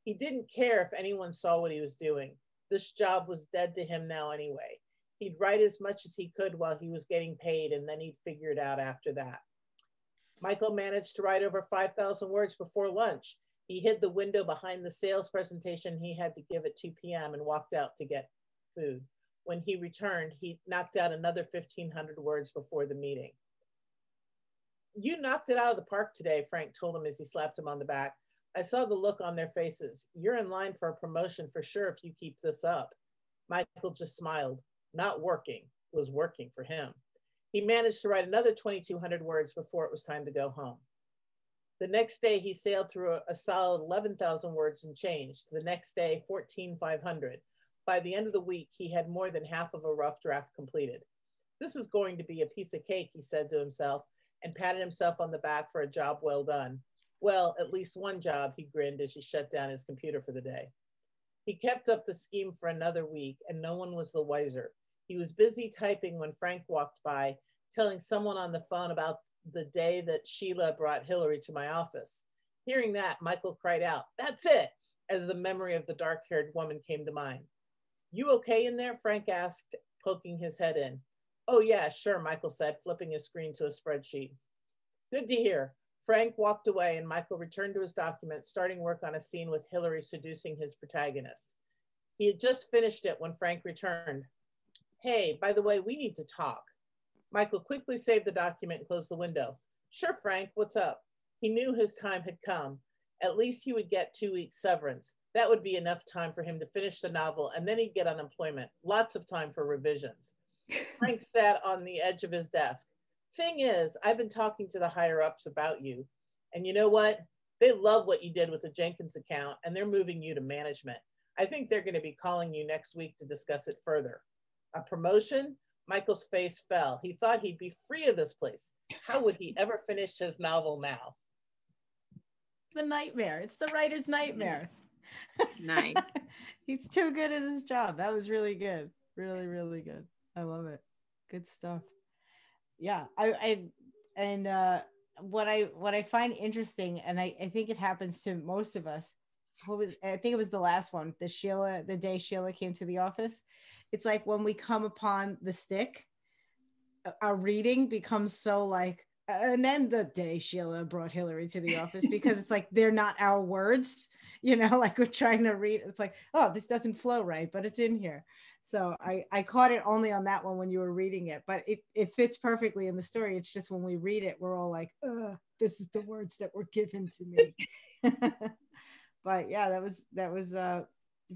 He didn't care if anyone saw what he was doing. This job was dead to him now anyway. He'd write as much as he could while he was getting paid, and then he'd figure it out after that. Michael managed to write over 5,000 words before lunch. He hid the window behind the sales presentation he had to give at 2 p.m. and walked out to get food. When he returned, he knocked out another 1,500 words before the meeting. You knocked it out of the park today, Frank told him as he slapped him on the back. I saw the look on their faces. You're in line for a promotion for sure if you keep this up. Michael just smiled. Not working was working for him. He managed to write another 2,200 words before it was time to go home. The next day, he sailed through a solid 11,000 words and changed. The next day, 14,500. By the end of the week, he had more than half of a rough draft completed. This is going to be a piece of cake, he said to himself, and patted himself on the back for a job well done. Well, at least one job, he grinned as he shut down his computer for the day. He kept up the scheme for another week, and no one was the wiser. He was busy typing when Frank walked by, telling someone on the phone about the day that Sheila brought Hillary to my office. Hearing that, Michael cried out, "That's it," as the memory of the dark-haired woman came to mind. You okay in there? Frank asked, poking his head in. Oh yeah, sure, Michael said, flipping his screen to a spreadsheet. Good to hear. Frank walked away and Michael returned to his document, starting work on a scene with Hillary seducing his protagonist. He had just finished it when Frank returned. Hey, by the way, we need to talk. Michael quickly saved the document and closed the window. Sure, Frank, what's up? He knew his time had come. At least he would get 2 weeks severance. That would be enough time for him to finish the novel, and then he'd get unemployment. Lots of time for revisions. Frank sat on the edge of his desk. Thing is, I've been talking to the higher-ups about you, and you know what? They love what you did with the Jenkins account, and they're moving you to management. I think they're going to be calling you next week to discuss it further. A promotion? Michael's face fell. He thought he'd be free of this place. How would he ever finish his novel now? The nightmare. It's the writer's nightmare. Nice. He's too good at his job. That was really good. Really, really good. I love it. Good stuff. Yeah. What I find interesting, and I think it happens to most of us. I think it was the last one, the day Sheila came to the office. It's like when we come upon the stick, our reading becomes so like, and then the day Sheila brought Hillary to the office, because it's like, they're not our words, like we're trying to read. It's like, oh, this doesn't flow right, but it's in here. So I caught it only on that one when you were reading it, but it fits perfectly in the story. It's just when we read it, we're all like, this is the words that were given to me. But yeah, that was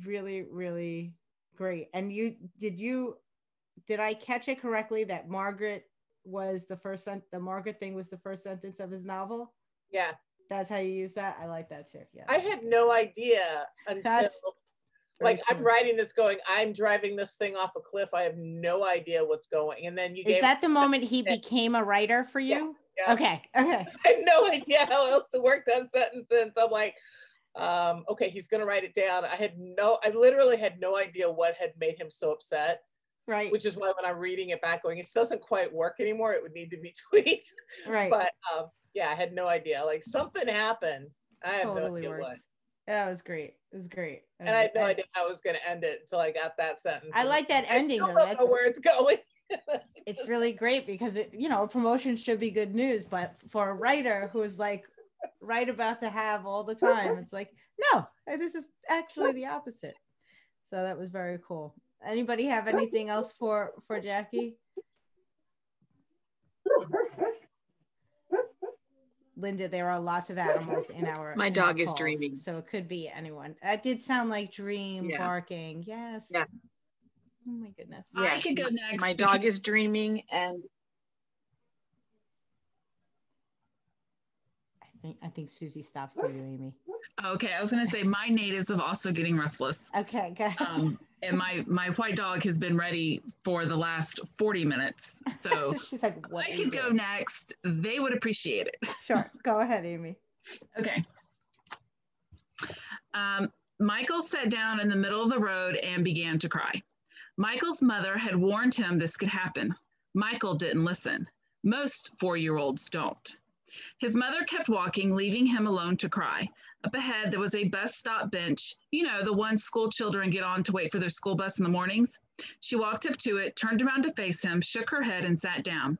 really, really great. And did I catch it correctly that Margaret was the Margaret thing was the first sentence of his novel? Yeah. That's how you use that? I like that too. Yeah. I had no idea until I'm writing this going, I'm driving this thing off a cliff. I have no idea what's going. And then Is that the moment he became a writer for you? Yeah. Okay. I have no idea how else to work that sentence. And so I'm like, okay, he's gonna write it down. I literally had no idea what had made him so upset. Right. Which is why when I'm reading it back going, it doesn't quite work anymore. It would need to be tweaked. Right. But yeah, I had no idea. Like something happened. I have totally no idea works. What. That was great. It was great. And I had no idea how I was going to end it until I got that sentence. I like that ending though. That's where it's going. It's really great because a promotion should be good news, but for a writer who's like right about to have all the time, it's like, no, this is actually the opposite. So that was very cool. Anybody have anything else for Jackie? Linda, there are lots of animals in our My in dog our is calls, dreaming. so it could be anyone. That did sound like Dream Yeah. barking. Yes. Yeah. Oh my goodness. Yeah. I could go next. My dog is dreaming, and I think Susie stopped for you, Amy. Okay, I was going to say my natives have also getting restless. Okay, go ahead. And my white dog has been ready for the last 40 minutes. So She's like, what? I are you could go doing? next. They would appreciate it. Sure. Go ahead, Amy. Okay. Michael sat down in the middle of the road and began to cry. Michael's mother had warned him this could happen. Michael didn't listen. Most 4-year-olds don't. His mother kept walking, leaving him alone to cry. Up ahead, there was a bus stop bench. You know, the one school children get on to wait for their school bus in the mornings. She walked up to it, turned around to face him, shook her head, and sat down.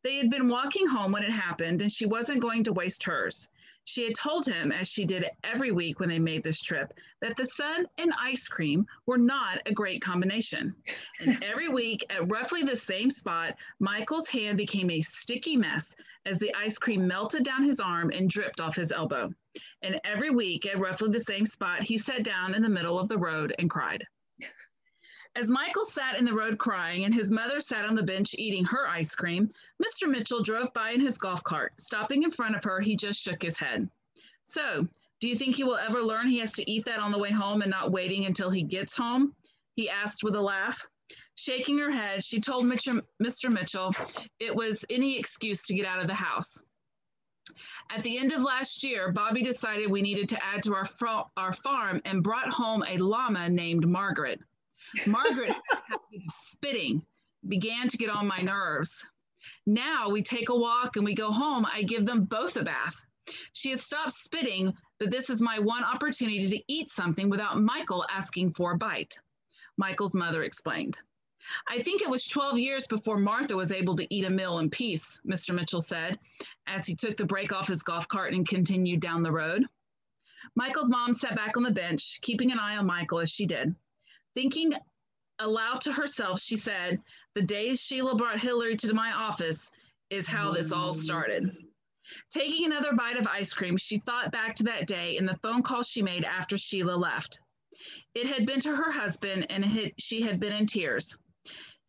They had been walking home when it happened, and she wasn't going to waste hers. She had told him, as she did every week when they made this trip, that the sun and ice cream were not a great combination. And every week, at roughly the same spot, Michael's hand became a sticky mess as the ice cream melted down his arm and dripped off his elbow. And every week, at roughly the same spot, he sat down in the middle of the road and cried. As Michael sat in the road crying and his mother sat on the bench eating her ice cream, Mr. Mitchell drove by in his golf cart. Stopping in front of her, he just shook his head. So, do you think he will ever learn he has to eat that on the way home and not waiting until he gets home? He asked with a laugh. Shaking her head, she told Mr. Mitchell it was any excuse to get out of the house. At the end of last year, Bobby decided we needed to add to our farm and brought home a llama named Margaret. Margaret, spitting, began to get on my nerves. Now we take a walk and we go home. I give them both a bath. She has stopped spitting, but this is my one opportunity to eat something without Michael asking for a bite. Michael's mother explained. I think it was 12 years before Martha was able to eat a meal in peace, Mr. Mitchell said, as he took the brake off his golf cart and continued down the road. Michael's mom sat back on the bench, keeping an eye on Michael as she did. Thinking aloud to herself, she said, the day Sheila brought Hillary to my office is how this all started. Taking another bite of ice cream, she thought back to that day and the phone call she made after Sheila left. It had been to her husband and she had been in tears.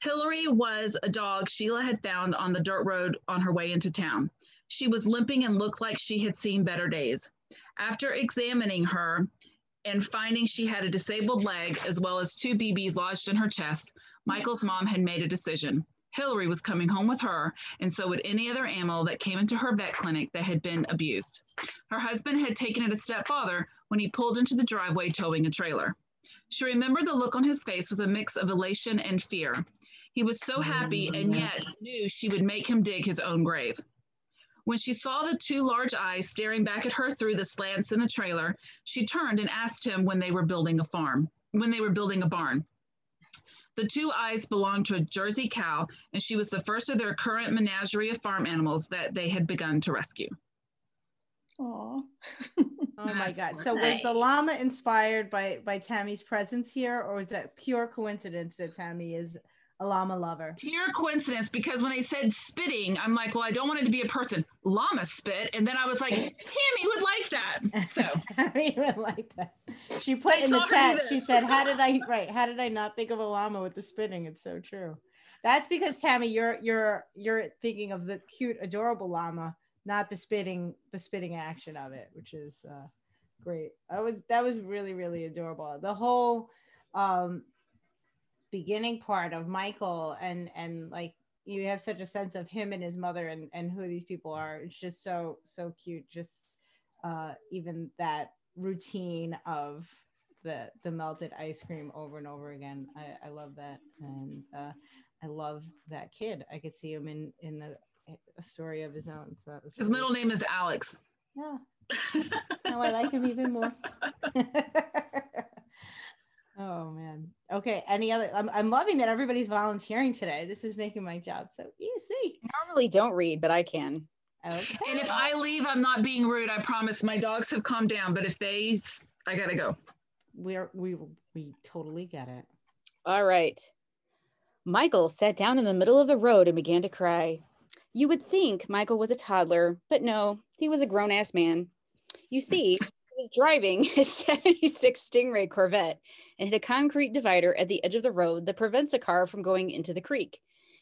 Hillary was a dog Sheila had found on the dirt road on her way into town. She was limping and looked like she had seen better days. After examining her, and finding she had a disabled leg as well as 2 BBs lodged in her chest, Michael's mom had made a decision. Hillary was coming home with her, and so would any other animal that came into her vet clinic that had been abused. Her husband had taken it a step farther when he pulled into the driveway towing a trailer. She remembered the look on his face was a mix of elation and fear. He was so happy and yet knew she would make him dig his own grave. When she saw the 2 large eyes staring back at her through the slants in the trailer, she turned and asked him when they were building a barn. The 2 eyes belonged to a Jersey cow, and she was the first of their current menagerie of farm animals that they had begun to rescue. Aw. Oh my God. So was the llama inspired by Tammy's presence here, or was that pure coincidence that Tammy is a llama lover? Pure coincidence, because when they said spitting, I'm like, well, I don't want it to be a person. Llama spit. And then I was like, Tammy would like that. So Tammy would like that. She put in the chat, she said, how did I not think of a llama with the spitting? It's so true. That's because Tammy, you're thinking of the cute, adorable llama, not the spitting action of it, which is great. That was really, really adorable. The whole beginning part of Michael and like you have such a sense of him and his mother and who these people are. It's just so cute. Just even that routine of the melted ice cream over and over again. I love that, and I love that kid. I could see him in a story of his own. So that was his middle name is Alex. Yeah. Now I like him even more. Oh man. Okay. Any other? I'm loving that everybody's volunteering today. This is making my job so easy. I normally don't read, but I can. Okay. And if I leave, I'm not being rude. I promise. My dogs have calmed down, but if I gotta go. We totally get it. All right. Michael sat down in the middle of the road and began to cry. You would think Michael was a toddler, but no, he was a grown-ass man. You see, he was driving his 76 Stingray Corvette and hit a concrete divider at the edge of the road that prevents a car from going into the creek.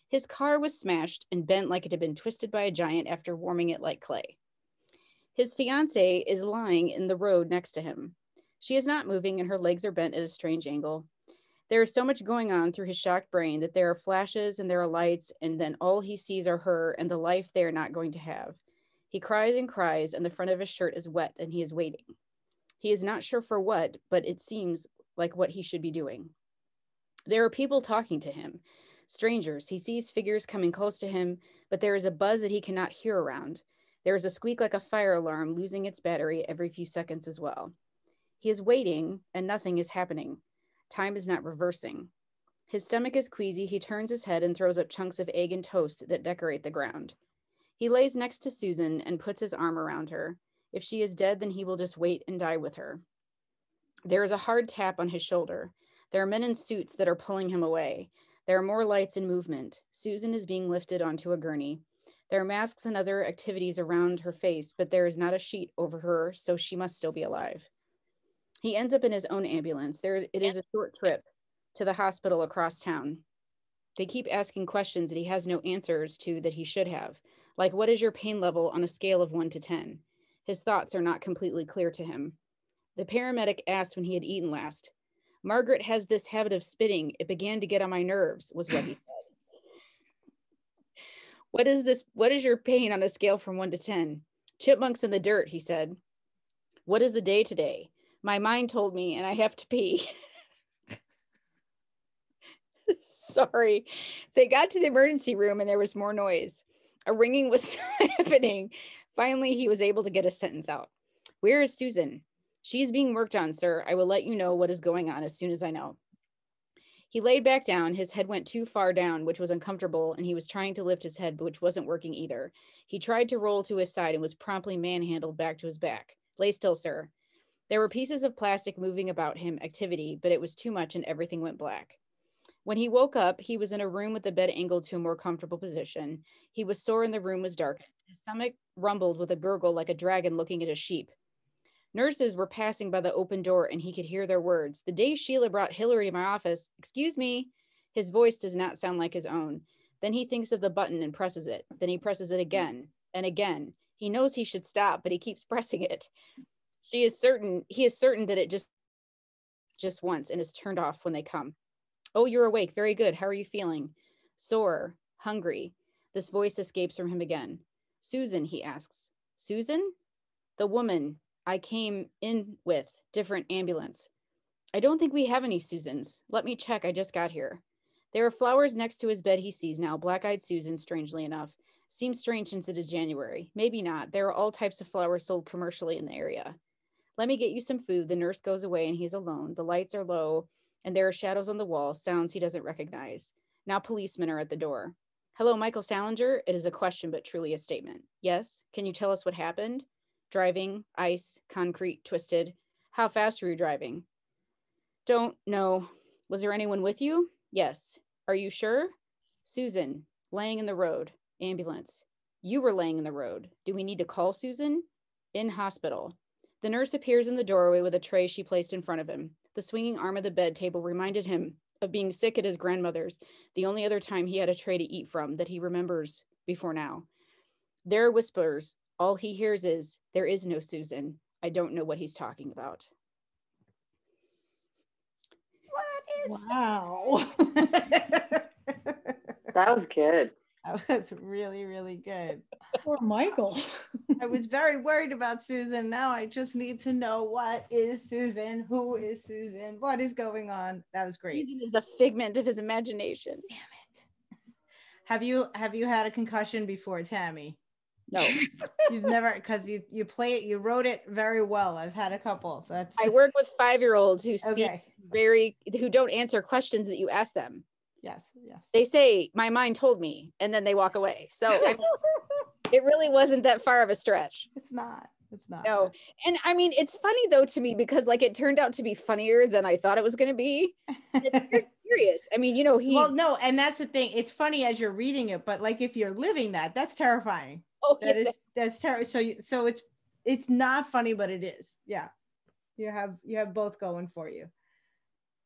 His car was smashed and bent like it had been twisted by a giant after warming it like clay. His fiancée is lying in the road next to him. She is not moving and her legs are bent at a strange angle. There is so much going on through his shocked brain that there are flashes and there are lights, and then all he sees are her and the life they are not going to have. He cries and cries, and the front of his shirt is wet, and he is waiting. He is not sure for what, but it seems like what he should be doing. There are people talking to him. Strangers. He sees figures coming close to him, but there is a buzz that he cannot hear around. There is a squeak like a fire alarm losing its battery every few seconds as well. He is waiting, and nothing is happening. Time is not reversing. His stomach is queasy. He turns his head and throws up chunks of egg and toast that decorate the ground. He lays next to Susan and puts his arm around her. If she is dead, then he will just wait and die with her. There is a hard tap on his shoulder. There are men in suits that are pulling him away. There are more lights and movement. Susan is being lifted onto a gurney. There are masks and other activities around her face, but there is not a sheet over her, so she must still be alive. He ends up in his own ambulance. It is a short trip to the hospital across town. They keep asking questions that he has no answers to that he should have, like what is your pain level on a scale of 1 to 10? His thoughts are not completely clear to him. The paramedic asked when he had eaten last. Margaret has this habit of spitting. It began to get on my nerves, was what he said. What is your pain on a scale from 1 to 10? Chipmunks in the dirt, he said. What is the day today? My mind told me, and I have to pee. Sorry. They got to the emergency room and there was more noise. A ringing was happening. Finally, he was able to get a sentence out. Where is Susan? She is being worked on, sir. I will let you know what is going on as soon as I know. He laid back down. His head went too far down, which was uncomfortable, and he was trying to lift his head, which wasn't working either. He tried to roll to his side and was promptly manhandled back to his back. Lay still, sir. There were pieces of plastic moving about him, activity, but it was too much and everything went black. When he woke up, he was in a room with the bed angled to a more comfortable position. He was sore and the room was dark. His stomach rumbled with a gurgle like a dragon looking at a sheep. Nurses were passing by the open door and he could hear their words. The day Sheila brought Hillary to my office, excuse me. His voice does not sound like his own. Then he thinks of the button and presses it. Then he presses it again and again. He knows he should stop, but he keeps pressing it. He is certain that it just once and is turned off when they come. Oh, you're awake. Very good. How are you feeling? Sore, hungry. This voice escapes from him again. Susan, he asks. Susan? The woman I came in with, different ambulance. I don't think we have any Susans. Let me check. I just got here. There are flowers next to his bed he sees now. Black-eyed Susan, strangely enough. Seems strange since it is January. Maybe not. There are all types of flowers sold commercially in the area. Let me get you some food. The nurse goes away and he's alone. The lights are low and there are shadows on the wall, sounds he doesn't recognize. Now policemen are at the door. Hello, Michael Salinger. It is a question, but truly a statement. Yes. Can you tell us what happened? Driving, ice, concrete, twisted. How fast were you driving? Don't know. Was there anyone with you? Yes. Are you sure? Susan, laying in the road. Ambulance. You were laying in the road. Do we need to call Susan? In hospital. The nurse appears in the doorway with a tray she placed in front of him. The swinging arm of the bed table reminded him of being sick at his grandmother's, the only other time he had a tray to eat from that he remembers before now. There are whispers. All he hears is, there is no Susan. I don't know what he's talking about. What is Wow. That was good. That was really, really good. Poor Michael. I was very worried about Susan. Now I just need to know what is Susan, who is Susan, what is going on. That was great. Susan is a figment of his imagination. Damn it. Have you had a concussion before, Tammy? No. You've never, because you wrote it very well. I've had a couple. I work with 5-year-olds who speak who don't answer questions that you ask them. Yes. They say, my mind told me, and then they walk away. So I mean, it really wasn't that far of a stretch. It's not. No. And I mean, it's funny though to me because like it turned out to be funnier than I thought it was going to be. You're serious. I mean, you know, well, no, and that's the thing. It's funny as you're reading it, but like if you're living that, that's terrifying. Oh, That yes. is that's terrible. So it's not funny, but it is. Yeah, you have both going for you.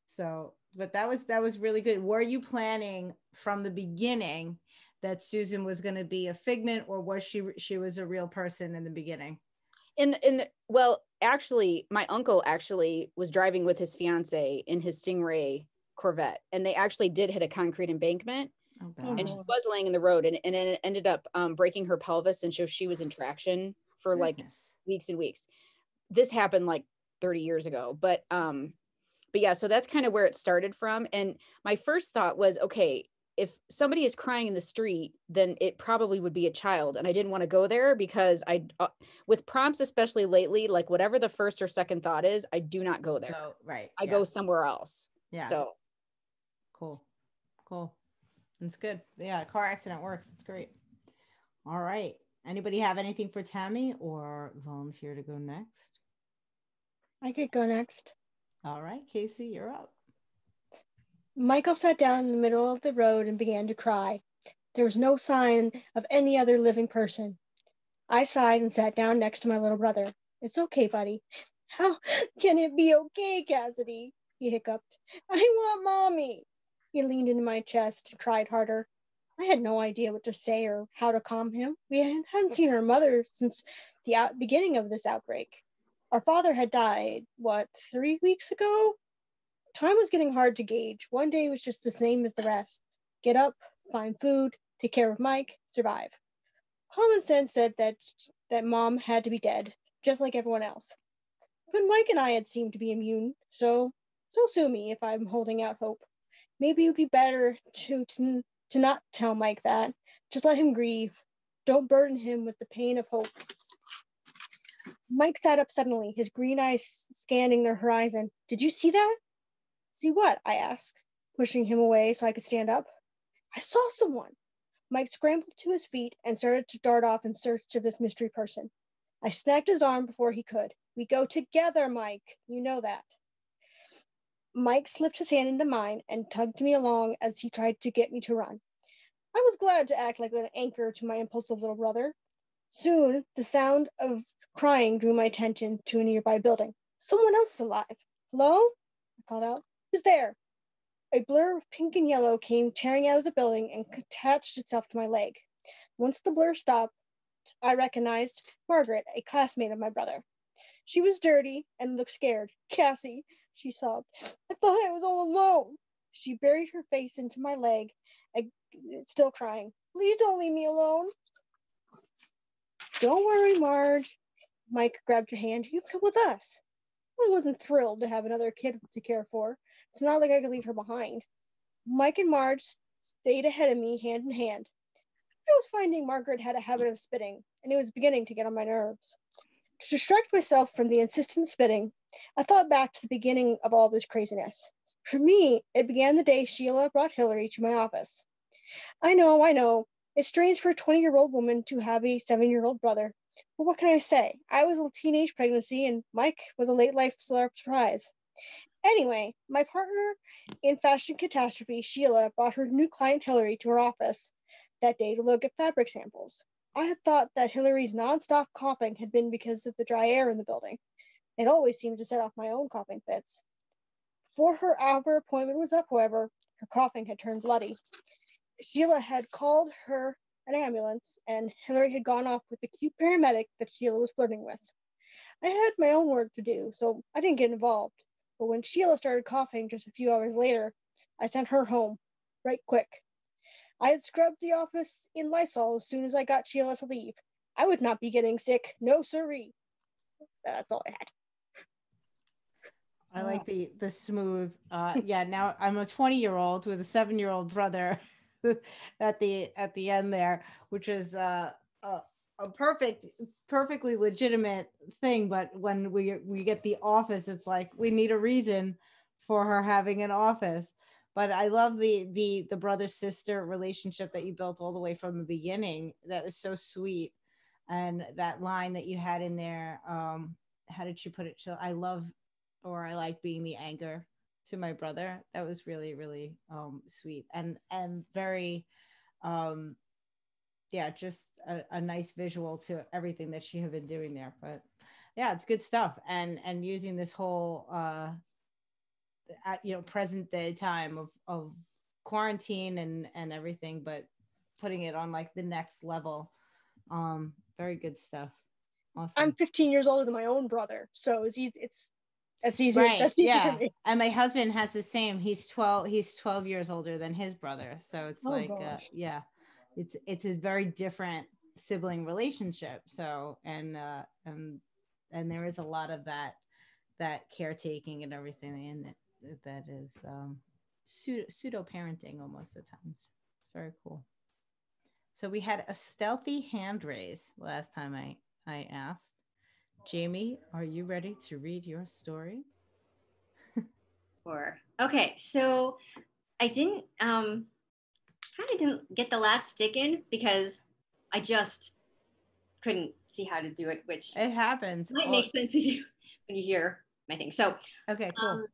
So, but that was really good. Were you planning from the beginning that Susan was going to be a figment, or was she was a real person in the beginning? Well, actually, my uncle actually was driving with his fiance in his Stingray Corvette, and they actually did hit a concrete embankment. Oh, and she was laying in the road, and it ended up breaking her pelvis, and so she was in traction for like weeks and weeks. This happened like 30 years ago, but yeah, so that's kind of where it started from. And my first thought was, okay, if somebody is crying in the street, then it probably would be a child. And I didn't want to go there because with prompts, especially lately, like whatever the first or second thought is, I do not go there. No, right. I go somewhere else. Yeah. So cool. That's good. Yeah. Car accident works. It's great. All right. Anybody have anything for Tammy or volunteer to go next? I could go next. All right, Casey, you're up. Michael sat down in the middle of the road and began to cry. There was no sign of any other living person. I sighed and sat down next to my little brother. It's okay, buddy. How can it be okay, Cassidy? He hiccuped. I want mommy. He leaned into my chest and cried harder. I had no idea what to say or how to calm him. We hadn't seen our mother since the beginning of this outbreak. Our father had died, 3 weeks ago? Time was getting hard to gauge. One day was just the same as the rest. Get up, find food, take care of Mike, survive. Common sense said that Mom had to be dead, just like everyone else. But Mike and I had seemed to be immune, so sue me if I'm holding out hope. Maybe it would be better to not tell Mike that. Just let him grieve. Don't burden him with the pain of hope. Mike sat up suddenly, his green eyes scanning the horizon. Did you see that? See what? I asked, pushing him away so I could stand up. I saw someone. Mike scrambled to his feet and started to dart off in search of this mystery person. I snagged his arm before he could. We go together, Mike. You know that. Mike slipped his hand into mine and tugged me along as he tried to get me to run. I was glad to act like an anchor to my impulsive little brother. Soon, the sound of crying drew my attention to a nearby building. Someone else is alive. Hello? I called out. Who's there? A blur of pink and yellow came tearing out of the building and attached itself to my leg. Once the blur stopped, I recognized Margaret, a classmate of my brother. She was dirty and looked scared. Cassie, she sobbed. I thought I was all alone. She buried her face into my leg, still crying. Please don't leave me alone. Don't worry, Marge. Mike grabbed her hand. You come with us. I wasn't thrilled to have another kid to care for. It's not like I could leave her behind. Mike and Marge stayed ahead of me, hand in hand. I was finding Margaret had a habit of spitting, and it was beginning to get on my nerves. To distract myself from the insistent spitting, I thought back to the beginning of all this craziness. For me, it began the day Sheila brought Hillary to my office. I know. It's strange for a 20-year-old woman to have a 7-year-old brother. But what can I say? I was a teenage pregnancy, and Mike was a late life surprise. Anyway, my partner in fashion catastrophe, Sheila, brought her new client Hillary to her office that day to look at fabric samples. I had thought that Hillary's nonstop coughing had been because of the dry air in the building. It always seemed to set off my own coughing fits. Before her hour appointment was up, however, her coughing had turned bloody. Sheila had called her an ambulance, and Hillary had gone off with the cute paramedic that Sheila was flirting with. I had my own work to do, so I didn't get involved. But when Sheila started coughing just a few hours later, I sent her home, right quick. I had scrubbed the office in Lysol as soon as I got Sheila to leave. I would not be getting sick, no siree. That's all I had. I like the smooth. Yeah, now I'm a 20-year-old with a 7-year-old brother at the end there, which is a perfectly legitimate thing. But when we get the office, it's like we need a reason for her having an office. But I love the brother sister relationship that you built all the way from the beginning. That was so sweet, and that line that you had in there. How did she put it? I love, or I like being the anchor to my brother. That was really, really sweet and very yeah, just a nice visual to everything that she had been doing there. But yeah, it's good stuff. And using this whole present day time of quarantine and everything, but putting it on like the next level. Very good stuff. Awesome. I'm 15 years older than my own brother, so it's easy. That's easy. Right. That's easy Yeah. for me. And my husband has the same. He's 12 years older than his brother. So it's yeah, it's a very different sibling relationship. So and there is a lot of that caretaking and everything in it that is pseudo parenting almost at times. It's very cool. So we had a stealthy hand raise last time I asked. Jamie, are you ready to read your story? Sure. Okay, so I didn't get the last stick in because I just couldn't see how to do it, which it happens. Might make sense to you when you hear my thing. So okay, cool.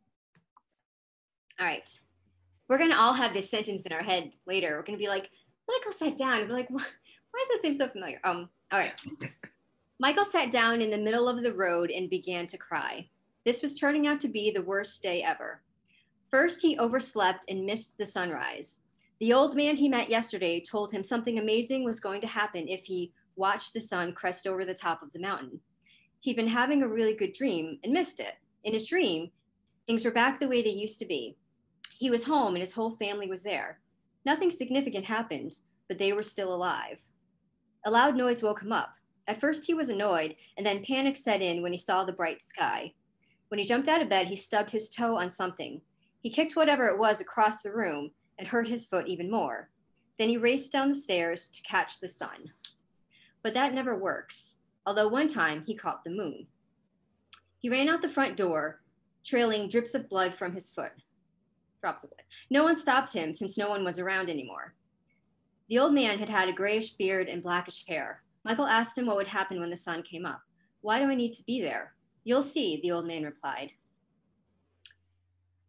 All right. We're gonna all have this sentence in our head later. We're gonna be like, Michael sat down and be like, why does that seem so familiar? All right. Michael sat down in the middle of the road and began to cry. This was turning out to be the worst day ever. First, he overslept and missed the sunrise. The old man he met yesterday told him something amazing was going to happen if he watched the sun crest over the top of the mountain. He'd been having a really good dream and missed it. In his dream, things were back the way they used to be. He was home and his whole family was there. Nothing significant happened, but they were still alive. A loud noise woke him up. At first he was annoyed, and then panic set in when he saw the bright sky. When he jumped out of bed, he stubbed his toe on something. He kicked whatever it was across the room and hurt his foot even more. Then he raced down the stairs to catch the sun. But that never works, although one time he caught the moon. He ran out the front door, trailing drips of blood from his foot. Drops of blood. No one stopped him since no one was around anymore. The old man had had a grayish beard and blackish hair. Michael asked him what would happen when the sun came up. Why do I need to be there? You'll see, the old man replied.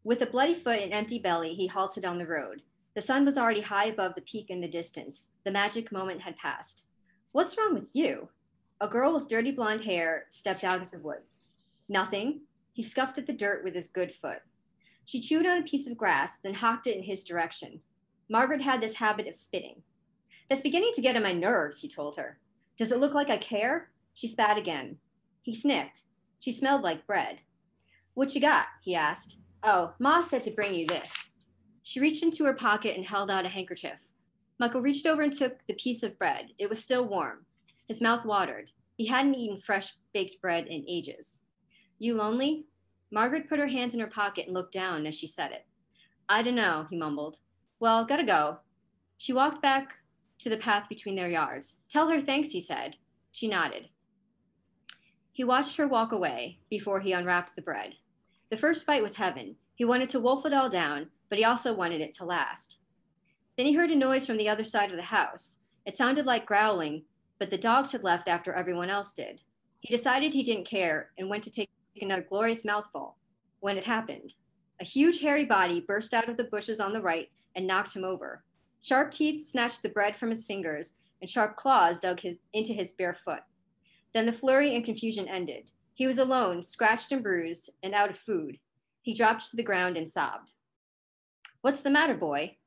With a bloody foot and empty belly, he halted on the road. The sun was already high above the peak in the distance. The magic moment had passed. What's wrong with you? A girl with dirty blonde hair stepped out of the woods. Nothing. He scuffed at the dirt with his good foot. She chewed on a piece of grass, then hawked it in his direction. Margaret had this habit of spitting. That's beginning to get on my nerves, he told her. Does it look like I care? She spat again. He sniffed. She smelled like bread. What you got? He asked. Oh, Ma said to bring you this. She reached into her pocket and held out a handkerchief. Michael reached over and took the piece of bread. It was still warm. His mouth watered. He hadn't eaten fresh baked bread in ages. You lonely? Margaret put her hands in her pocket and looked down as she said it. I don't know, he mumbled. Well, gotta go. She walked back to the path between their yards. Tell her thanks, he said. She nodded. He watched her walk away before he unwrapped the bread. The first bite was heaven. He wanted to wolf it all down, but he also wanted it to last. Then he heard a noise from the other side of the house. It sounded like growling, but the dogs had left after everyone else did. He decided he didn't care and went to take another glorious mouthful. When it happened, a huge hairy body burst out of the bushes on the right and knocked him over. Sharp teeth snatched the bread from his fingers, and sharp claws dug into his bare foot. Then the flurry and confusion ended. He was alone, scratched and bruised, and out of food. He dropped to the ground and sobbed. What's the matter, boy?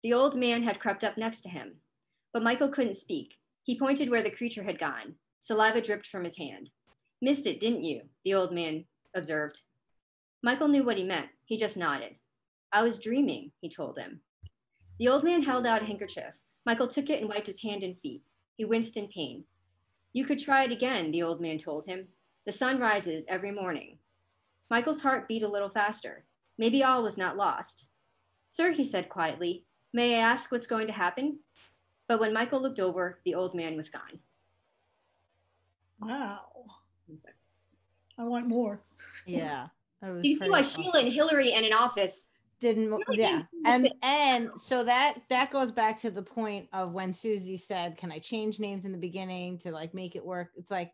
The old man had crept up next to him. But Michael couldn't speak. He pointed where the creature had gone. Saliva dripped from his hand. Missed it, didn't you? The old man observed. Michael knew what he meant. He just nodded. I was dreaming, he told him. The old man held out a handkerchief. Michael took it and wiped his hand and feet. He winced in pain. You could try it again, the old man told him. The sun rises every morning. Michael's heart beat a little faster. Maybe all was not lost. Sir, he said quietly, may I ask what's going to happen? But when Michael looked over, the old man was gone. Wow. I want more. Yeah. You see why Sheila and Hillary and an office didn't, yeah. And so that goes back to the point of when Susie said, can I change names in the beginning to like make it work? It's like,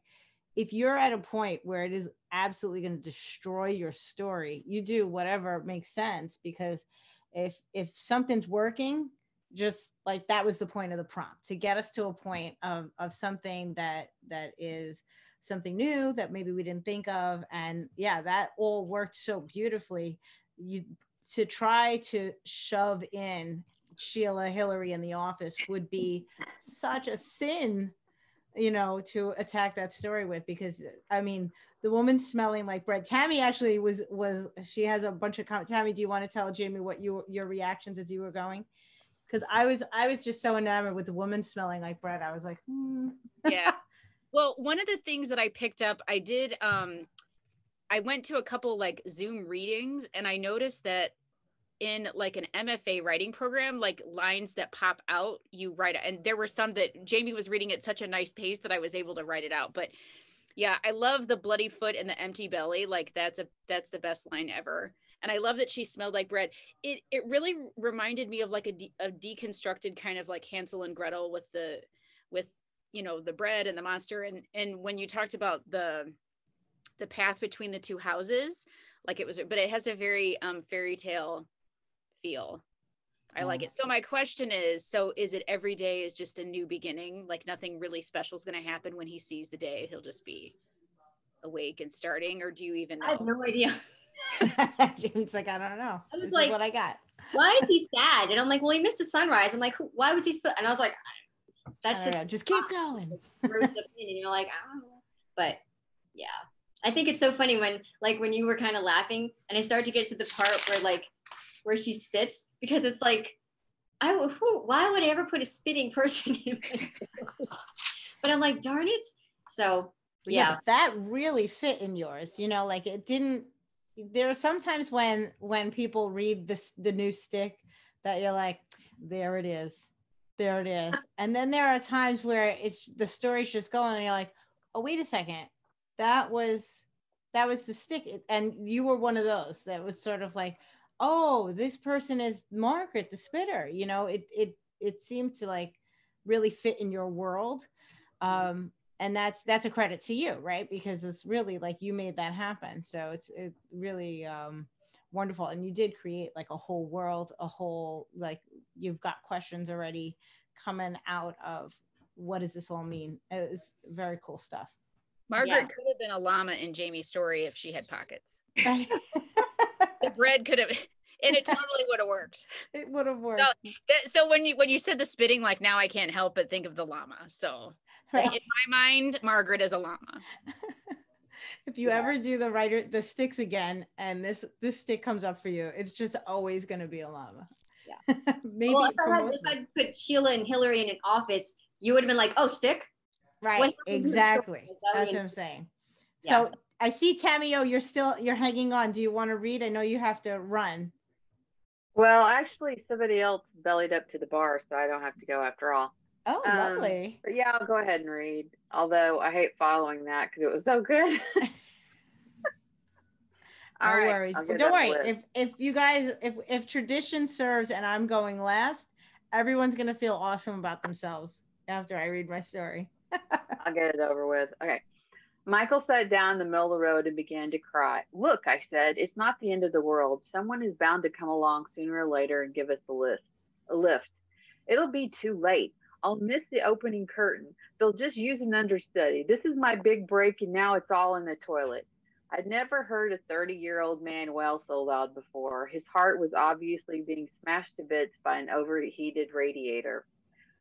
if you're at a point where it is absolutely going to destroy your story, you do whatever makes sense, because if something's working, just like that was the point of the prompt, to get us to a point of something that is something new that maybe we didn't think of. And yeah, that all worked so beautifully. You to try to shove in Sheila Hillary in the office would be such a sin, you know, to attack that story with, because I mean, the woman smelling like bread. Tammy actually was she has a bunch of comments. Tammy, do you want to tell Jamie what your reactions as you were going? Because I was just so enamored with the woman smelling like bread. I was like, Yeah. Well, one of the things that I picked up, I went to a couple like Zoom readings, and I noticed that in like an MFA writing program, like lines that pop out, you write it. And there were some that Jamie was reading at such a nice pace that I was able to write it out. But yeah, I love the bloody foot and the empty belly. Like that's the best line ever. And I love that she smelled like bread. It really reminded me of like a deconstructed kind of like Hansel and Gretel with you know, the bread and the monster. And when you talked about the path between the two houses, like it was, but it has a very fairy tale feel. I like it. So my question is, so is it every day is just a new beginning? Like nothing really special is going to happen when he sees the day. He'll just be awake and starting, or do you even know? I have no idea. Jamie's like, I don't know. I was This like, is what I got. Why is he sad? And I'm like, well, he missed the sunrise. I'm like, why was he? And I was like, that's just keep going. Roast up in, and you're like, I don't know. But yeah, I think it's so funny when you were kind of laughing, and I started to get to the part where she spits, because it's like, why would I ever put a spitting person in my story? But I'm like, darn it. So yeah, but that really fit in yours, you know, like it didn't. There are sometimes when people read the new stick that you're like, there it is, and then there are times where it's the story's just going and you're like, oh wait a second, that was the stick. And you were one of those that was sort of like, oh, this person is Margaret the spitter, you know. It seemed to like really fit in your world. And that's a credit to you, right? Because it's really like you made that happen. So it's really wonderful. And you did create like a whole world, like you've got questions already coming out of what does this all mean. It was very cool stuff. Margaret could have been a llama in Jamie's story if she had pockets. The bread could have, and it totally would have worked. It would have worked. So when you said the spitting, like now I can't help but think of the llama. So right. In my mind, Margaret is a llama. If you ever do the sticks again, and this stick comes up for you, it's just always going to be a llama. Yeah. Maybe well, if I put Sheila and Hillary in an office, you would have been like, oh, stick. Right. Exactly. That's what I'm saying. Yeah. So I see Tamio, you're hanging on. Do you want to read? I know you have to run. Well, actually, somebody else bellied up to the bar, so I don't have to go after all. Oh, lovely. But yeah, I'll go ahead and read. Although I hate following that because it was so good. No worries. Don't worry. If you guys, if tradition serves and I'm going last, everyone's gonna feel awesome about themselves after I read my story. I'll get it over with. Okay. Michael sat down in the middle of the road and began to cry. Look, I said, it's not the end of the world. Someone is bound to come along sooner or later and give us a lift. It'll be too late. I'll miss the opening curtain. They'll just use an understudy. This is my big break, and now it's all in the toilet. I'd never heard a 30-year-old man wail so loud before. His heart was obviously being smashed to bits by an overheated radiator.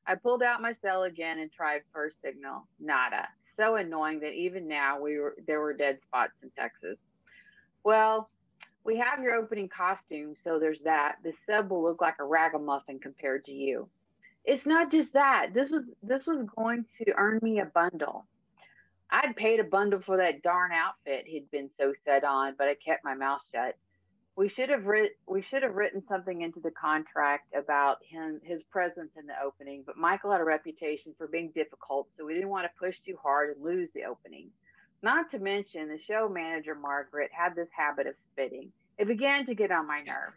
I pulled out my cell again and tried first signal. Nada. So annoying that even now there were dead spots in Texas. Well, we have your opening costume, so there's that. The sub will look like a ragamuffin compared to you. It's not just that. This was going to earn me a bundle. I'd paid a bundle for that darn outfit he'd been so set on, but I kept my mouth shut. We should have written something into the contract about his presence in the opening, but Michael had a reputation for being difficult, so we didn't want to push too hard and lose the opening. Not to mention, the show manager, Margaret, had this habit of spitting. It began to get on my nerves.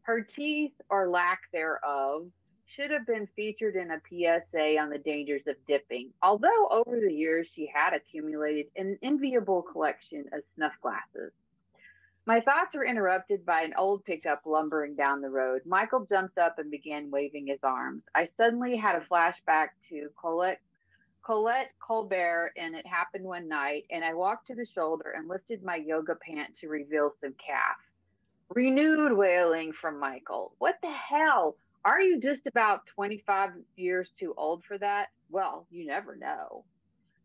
Her teeth, or lack thereof, should have been featured in a PSA on the dangers of dipping, although over the years she had accumulated an enviable collection of snuff glasses. My thoughts were interrupted by an old pickup lumbering down the road. Michael jumped up and began waving his arms. I suddenly had a flashback to Colette Colbert, and it happened one night, and I walked to the shoulder and lifted my yoga pant to reveal some calf. Renewed wailing from Michael. What the hell? Are you just about 25 years too old for that? Well, you never know.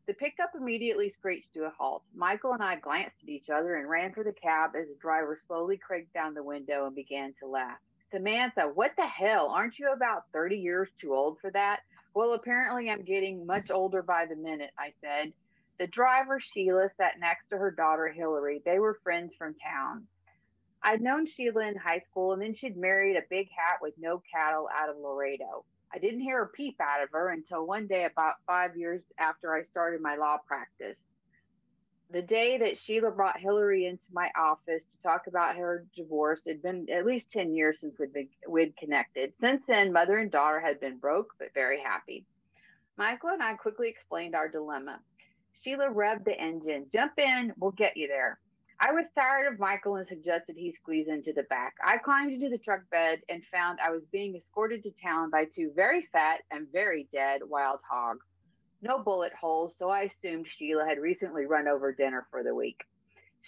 The pickup immediately screeched to a halt. Michael and I glanced at each other and ran for the cab as the driver slowly cranked down the window and began to laugh. Samantha, what the hell? Aren't you about 30 years too old for that? Well, apparently I'm getting much older by the minute, I said. The driver, Sheila, sat next to her daughter, Hillary. They were friends from town. I'd known Sheila in high school, and then she'd married a big hat with no cattle out of Laredo. I didn't hear a peep out of her until one day about 5 years after I started my law practice. The day that Sheila brought Hillary into my office to talk about her divorce, it had been at least 10 years since we'd connected. Since then, mother and daughter had been broke, but very happy. Michael and I quickly explained our dilemma. Sheila revved the engine. Jump in, we'll get you there. I was tired of Michael and suggested he squeeze into the back. I climbed into the truck bed and found I was being escorted to town by two very fat and very dead wild hogs. No bullet holes, so I assumed Sheila had recently run over dinner for the week.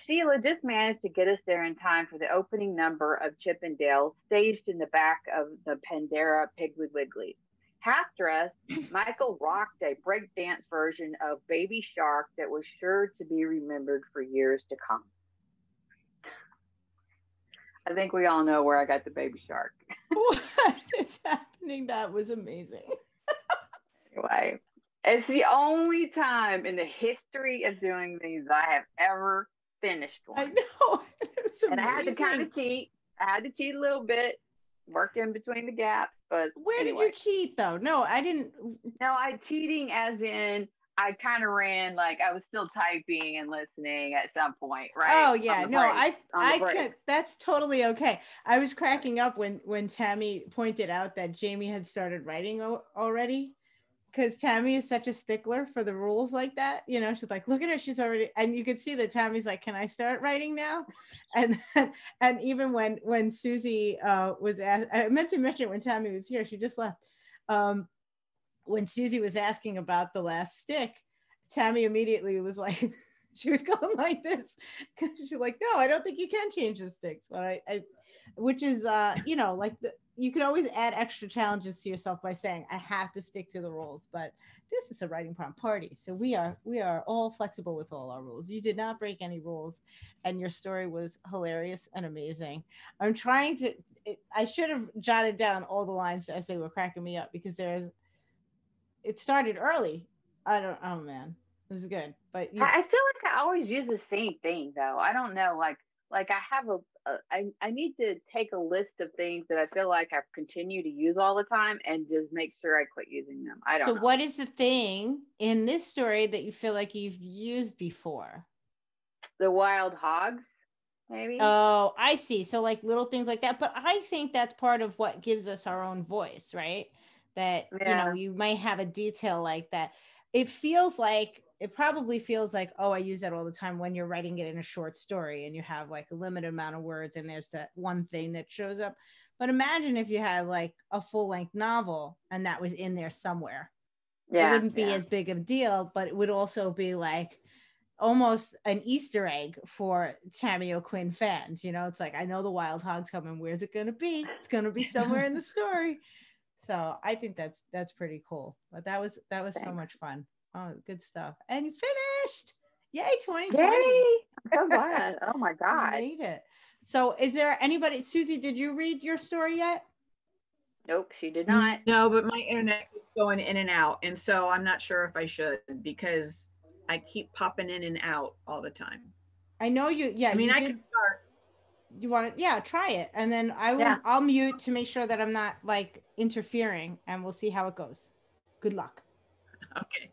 Sheila just managed to get us there in time for the opening number of Chippendale, staged in the back of the Pandera Piggly Wiggly. Half dressed, Michael rocked a breakdance version of Baby Shark that was sure to be remembered for years to come. I think we all know where I got the Baby Shark. What is happening? That was amazing. Anyway, it's the only time in the history of doing these I have ever finished one. I know. It was amazing. And I had to kind of cheat. I had to cheat a little bit, work in between the gaps. But where did you cheat though? No, I didn't. No, I cheating as in I kind of ran like I was still typing and listening at some point, right? Oh yeah, no, I could. That's totally okay. I was cracking up when Tammy pointed out that Jamie had started writing already, because Tammy is such a stickler for the rules like that. You know, she's like, look at her, she's already, and you could see that Tammy's like, can I start writing now? And even when Susie was asked, I meant to mention when Tammy was here, she just left. When Susie was asking about the last stick, Tammy immediately was like, she was going like this, because she's like, no, I don't think you can change the sticks. But which is, you know, like you can always add extra challenges to yourself by saying, I have to stick to the rules. But this is a writing prompt party, so we are all flexible with all our rules. You did not break any rules, and your story was hilarious and amazing. I'm trying to, I should have jotted down all the lines as they were cracking me up, because it started early. Oh man, it was good. But I feel like I always use the same thing though. I don't know, like I have I need to take a list of things that I feel like I've continued to use all the time and just make sure I quit using them. I don't know. So what is the thing in this story that you feel like you've used before? The wild hogs, maybe. Oh, I see. So like little things like that. But I think that's part of what gives us our own voice, right? That, you know, you might have a detail like that. It probably feels like, oh, I use that all the time when you're writing it in a short story and you have like a limited amount of words and there's that one thing that shows up. But imagine if you had like a full-length novel and that was in there somewhere. It wouldn't be as big of a deal, but it would also be like almost an Easter egg for Tammy O'Quinn fans. You know, it's like, I know the wild hog's coming. Where's it going to be? It's going to be somewhere in the story. So I think that's pretty cool. But that was so much fun. Oh, good stuff. And you finished. Yay, 2020. Yay! I'm so glad. Oh my God. You made it. So is there anybody, Susie, did you read your story yet? Nope, she did not. No, but my internet keeps going in and out. And so I'm not sure if I should, because I keep popping in and out all the time. I know you, yeah. I mean, I can start. You want to, yeah, try it. And then I'll mute to make sure that I'm not like interfering, and we'll see how it goes. Good luck. Okay.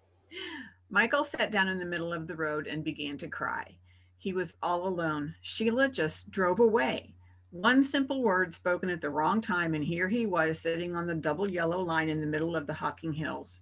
Michael sat down in the middle of the road and began to cry. He was all alone. Sheila just drove away. One simple word spoken at the wrong time, and here he was sitting on the double yellow line in the middle of the Hocking Hills.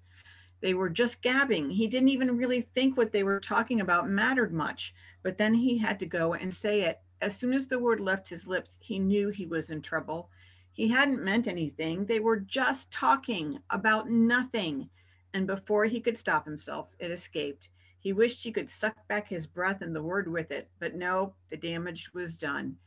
They were just gabbing. He didn't even really think what they were talking about mattered much, but then he had to go and say it. As soon as the word left his lips, he knew he was in trouble. He hadn't meant anything. They were just talking about nothing. And before he could stop himself, it escaped. He wished he could suck back his breath and the word with it, but no, the damage was done.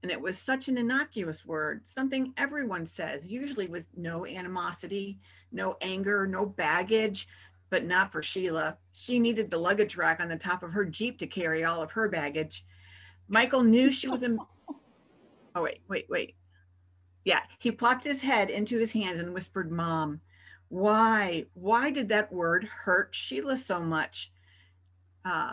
And it was such an innocuous word, something everyone says, usually with no animosity, no anger, no baggage, but not for Sheila. She needed the luggage rack on the top of her Jeep to carry all of her baggage. Michael knew she was in, oh, wait. Yeah, he plopped his head into his hands and whispered, Mom. Why did that word hurt Sheila so much?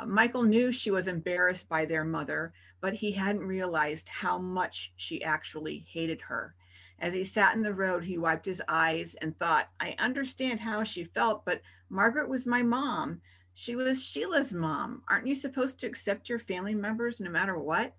Michael knew she was embarrassed by their mother, but he hadn't realized how much she actually hated her. As he sat in the road, he wiped his eyes and thought, I understand how she felt, but Margaret was my mom. She was Sheila's mom. Aren't you supposed to accept your family members no matter what?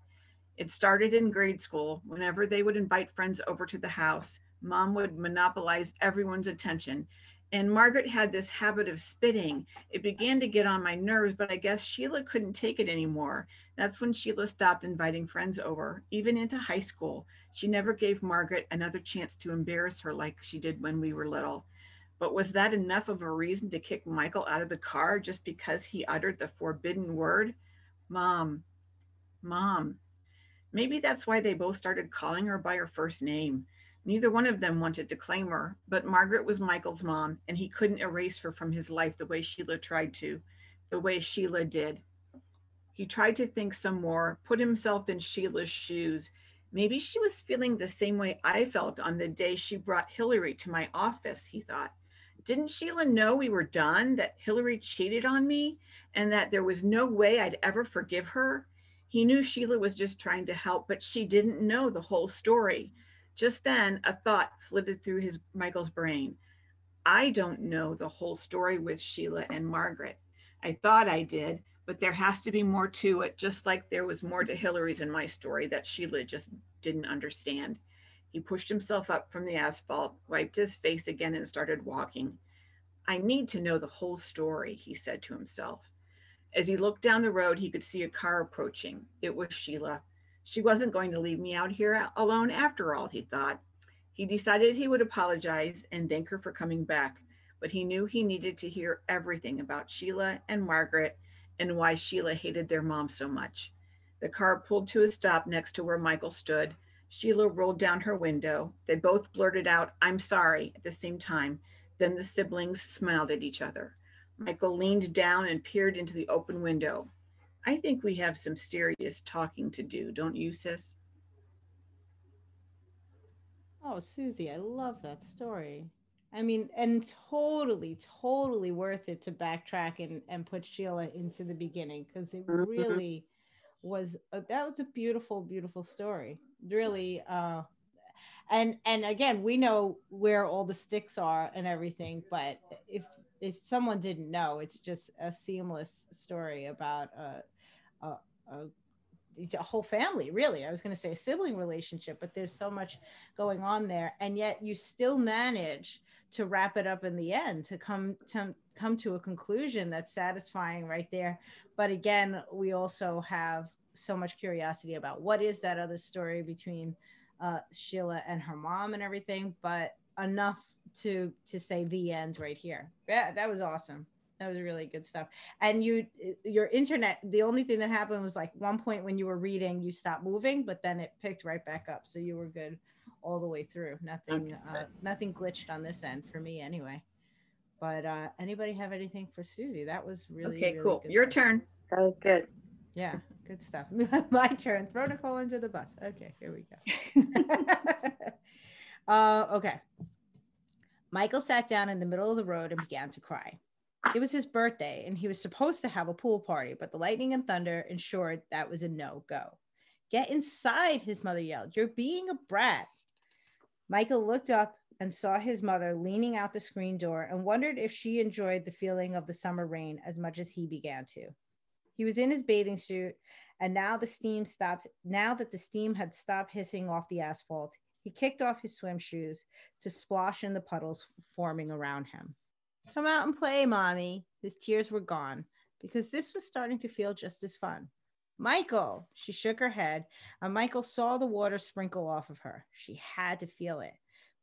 It started in grade school. Whenever they would invite friends over to the house, Mom would monopolize everyone's attention. And Margaret had this habit of spitting. It began to get on my nerves, but I guess Sheila couldn't take it anymore. That's when Sheila stopped inviting friends over. Even into high school, she never gave Margaret another chance to embarrass her like she did when we were little. But was that enough of a reason to kick Michael out of the car just because he uttered the forbidden word? Mom. Maybe that's why they both started calling her by her first name. Neither one of them wanted to claim her, but Margaret was Michael's mom, and he couldn't erase her from his life the way Sheila tried to, the way Sheila did. He tried to think some more, put himself in Sheila's shoes. Maybe she was feeling the same way I felt on the day she brought Hillary to my office, he thought. Didn't Sheila know we were done, that Hillary cheated on me, and that there was no way I'd ever forgive her? He knew Sheila was just trying to help, but she didn't know the whole story. Just then, a thought flitted through Michael's brain. I don't know the whole story with Sheila and Margaret. I thought I did, but there has to be more to it, just like there was more to Hillary's in my story that Sheila just didn't understand. He pushed himself up from the asphalt, wiped his face again, and started walking. I need to know the whole story, he said to himself. As he looked down the road, he could see a car approaching. It was Sheila. She wasn't going to leave me out here alone after all, he thought. He decided he would apologize and thank her for coming back, but he knew he needed to hear everything about Sheila and Margaret and why Sheila hated their mom so much. The car pulled to a stop next to where Michael stood. Sheila rolled down her window. They both blurted out, I'm sorry, at the same time. Then the siblings smiled at each other. Michael leaned down and peered into the open window. I think we have some serious talking to do, don't you, sis? Oh, Susie, I love that story. I mean, and totally worth it to backtrack and put Sheila into the beginning because it Mhm. really was that was a beautiful story. Really, and again, we know where all the sticks are and everything, but if someone didn't know, it's just a seamless story about a a whole family, really. I was going to say a sibling relationship, but there's so much going on there, and yet you still manage to wrap it up in the end to come to a conclusion that's satisfying right there. But again, we also have so much curiosity about what is that other story between Sheila and her mom and everything, but enough to say the end right here. Yeah, that was awesome. That was really good stuff. And your internet, the only thing that happened was like one point when you were reading, you stopped moving, but then it picked right back up. So you were good all the way through. Nothing glitched on this end for me anyway. But anybody have anything for Susie? That was really Cool. good Your stuff. turn. That was good. Yeah, good stuff. My turn. Throw Nicole into the bus. Okay, here we go. Okay. Michael sat down in the middle of the road and began to cry. It was his birthday, and he was supposed to have a pool party, but the lightning and thunder ensured that was a no-go. Get inside, his mother yelled. You're being a brat. Michael looked up and saw his mother leaning out the screen door and wondered if she enjoyed the feeling of the summer rain as much as he began to. He was in his bathing suit, and now the steam stopped. Now that the steam had stopped hissing off the asphalt, he kicked off his swim shoes to splosh in the puddles forming around him. Come out and play, Mommy. His tears were gone because this was starting to feel just as fun. Michael, she shook her head, and Michael saw the water sprinkle off of her. She had to feel it.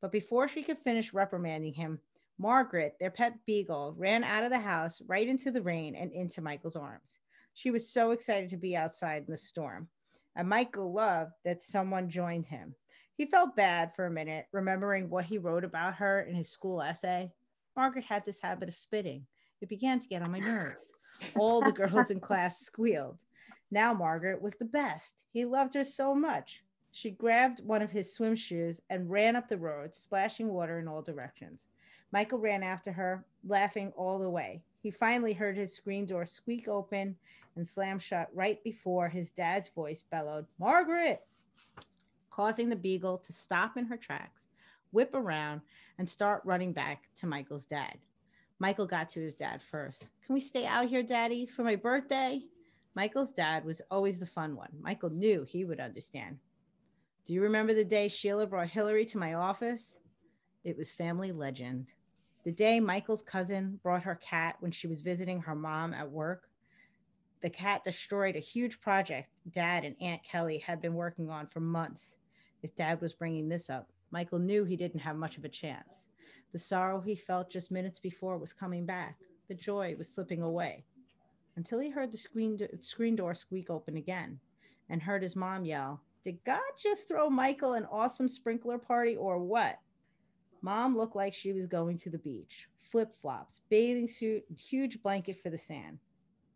But before she could finish reprimanding him, Margaret, their pet beagle, ran out of the house right into the rain and into Michael's arms. She was so excited to be outside in the storm, and Michael loved that someone joined him. He felt bad for a minute, remembering what he wrote about her in his school essay. Margaret had this habit of spitting. It began to get on my nerves. All the girls in class squealed. Now Margaret was the best. He loved her so much. She grabbed one of his swim shoes and ran up the road, splashing water in all directions. Michael ran after her, laughing all the way. He finally heard his screen door squeak open and slam shut right before his dad's voice bellowed, "Margaret!" causing the beagle to stop in her tracks, whip around, and start running back to Michael's dad. Michael got to his dad first. "Can we stay out here, Daddy, for my birthday?" Michael's dad was always the fun one. Michael knew he would understand. "Do you remember the day Sheila brought Hillary to my office?" It was family legend. The day Michael's cousin brought her cat when she was visiting her mom at work. The cat destroyed a huge project Dad and Aunt Kelly had been working on for months. If Dad was bringing this up, Michael knew he didn't have much of a chance. The sorrow he felt just minutes before was coming back. The joy was slipping away. Until he heard the screen door squeak open again and heard his mom yell, "Did God just throw Michael an awesome sprinkler party or what?" Mom looked like she was going to the beach. Flip-flops, bathing suit, and huge blanket for the sand.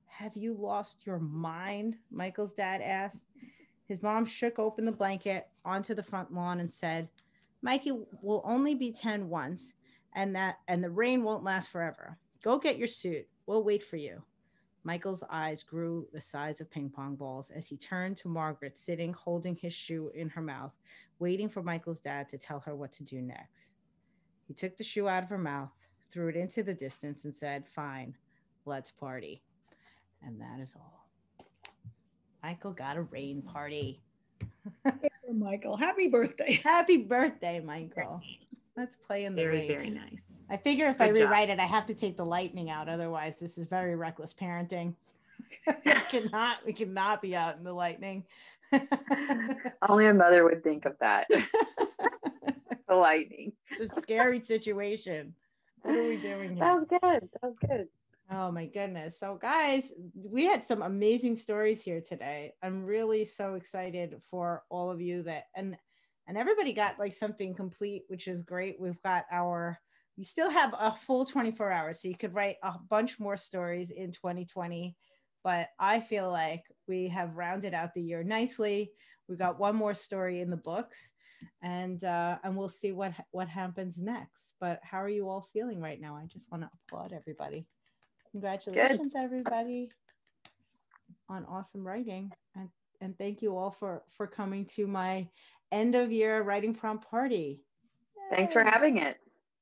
"Have you lost your mind?" Michael's dad asked. His mom shook open the blanket onto the front lawn and said, "Mikey will only be 10 once, and the rain won't last forever. Go get your suit. We'll wait for you." Michael's eyes grew the size of ping pong balls as he turned to Margaret, sitting holding his shoe in her mouth, waiting for Michael's dad to tell her what to do next. He took the shoe out of her mouth, threw it into the distance, and said, "Fine, let's party." And that is all. Michael got a rain party. Michael, happy birthday. Happy birthday, Michael. Let's play in the rain. Very, very nice. I figure if I rewrite it, I have to take the lightning out. Otherwise, this is very reckless parenting. we cannot be out in the lightning. Only a mother would think of that. The lightning. It's a scary situation. What are we doing here? That was good. That was good. Oh my goodness. So guys, we had some amazing stories here today. I'm really so excited for all of you and everybody got like something complete, which is great. You still have a full 24 hours, so you could write a bunch more stories in 2020. But I feel like we have rounded out the year nicely. We've got one more story in the books, and we'll see what happens next. But how are you all feeling right now? I just want to applaud everybody. Congratulations, everybody, on awesome writing. And thank you all for coming to my end of year writing prompt party. Yay. Thanks for having it.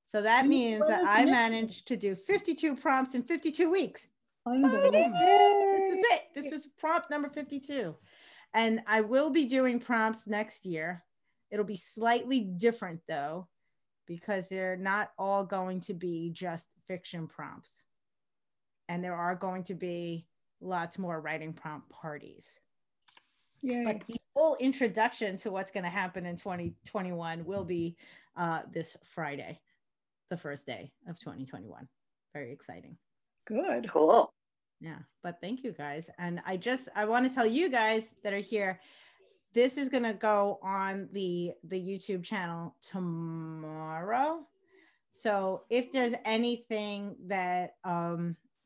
So that means that I managed to do 52 prompts in 52 weeks. Unbelievable. This was it. This was prompt number 52. And I will be doing prompts next year. It'll be slightly different though, because they're not all going to be just fiction prompts. And there are going to be lots more writing prompt parties. Yay. But the full introduction to what's going to happen in 2021 will be this Friday, the first day of 2021. Very exciting. Good. Cool. Yeah, but thank you guys. And I want to tell you guys that are here, this is going to go on the YouTube channel tomorrow. So if there's anything that,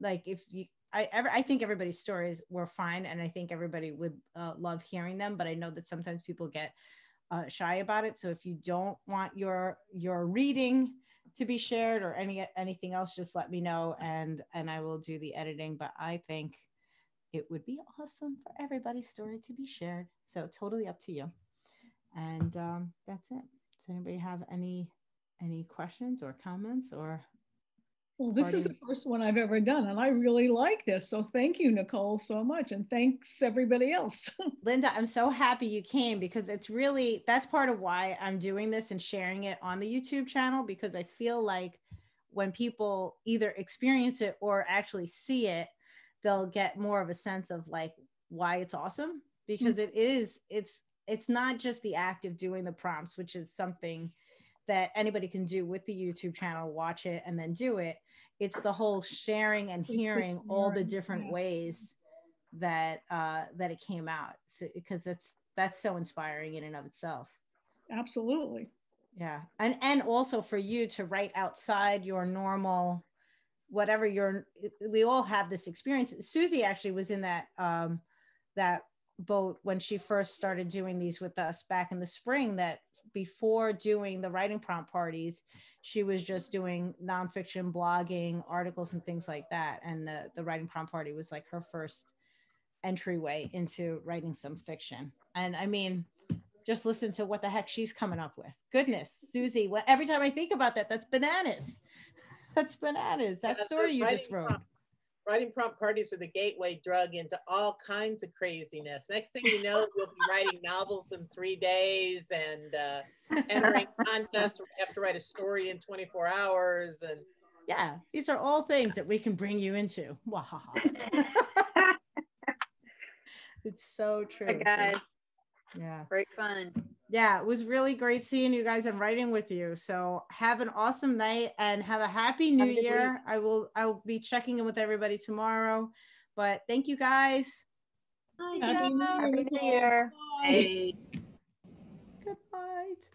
like if you, I think everybody's stories were fine, and I think everybody would love hearing them, but I know that sometimes people get shy about it. So if you don't want your reading to be shared or anything else, just let me know, and I will do the editing. But I think it would be awesome for everybody's story to be shared. So totally up to you. And that's it. Does anybody have any questions or comments or Well, this is the first one I've ever done, and I really like this. So thank you, Nicole, so much. And thanks everybody else. Linda, I'm so happy you came, because it's really, that's part of why I'm doing this and sharing it on the YouTube channel, because I feel like when people either experience it or actually see it, they'll get more of a sense of like why it's awesome, because it's not just the act of doing the prompts, which is something that anybody can do with the YouTube channel, watch it and then do it. It's the whole sharing and hearing all the different ways that that it came out. So, because that's so inspiring in and of itself. Absolutely. Yeah. And also for you to write outside your normal, whatever we all have this experience. Susie actually was in that that boat when she first started doing these with us back in the spring, that before doing the writing prompt parties, she was just doing nonfiction blogging, articles and things like that. And the writing prompt party was like her first entryway into writing some fiction. And I mean, just listen to what the heck she's coming up with. Goodness, Susie, every time I think about that, that's bananas. That's bananas. That story you just wrote. Writing prompt parties are the gateway drug into all kinds of craziness. Next thing you know, you'll be writing novels in 3 days and entering contests where you have to write a story in 24 hours. And yeah, these are all things that we can bring you into. It's so true. Hi guys. Yeah. Great fun. Yeah, it was really great seeing you guys and writing with you. So have an awesome night and have a happy new year. I'll be checking in with everybody tomorrow. But thank you guys. Happy New Year. Hey. Good night.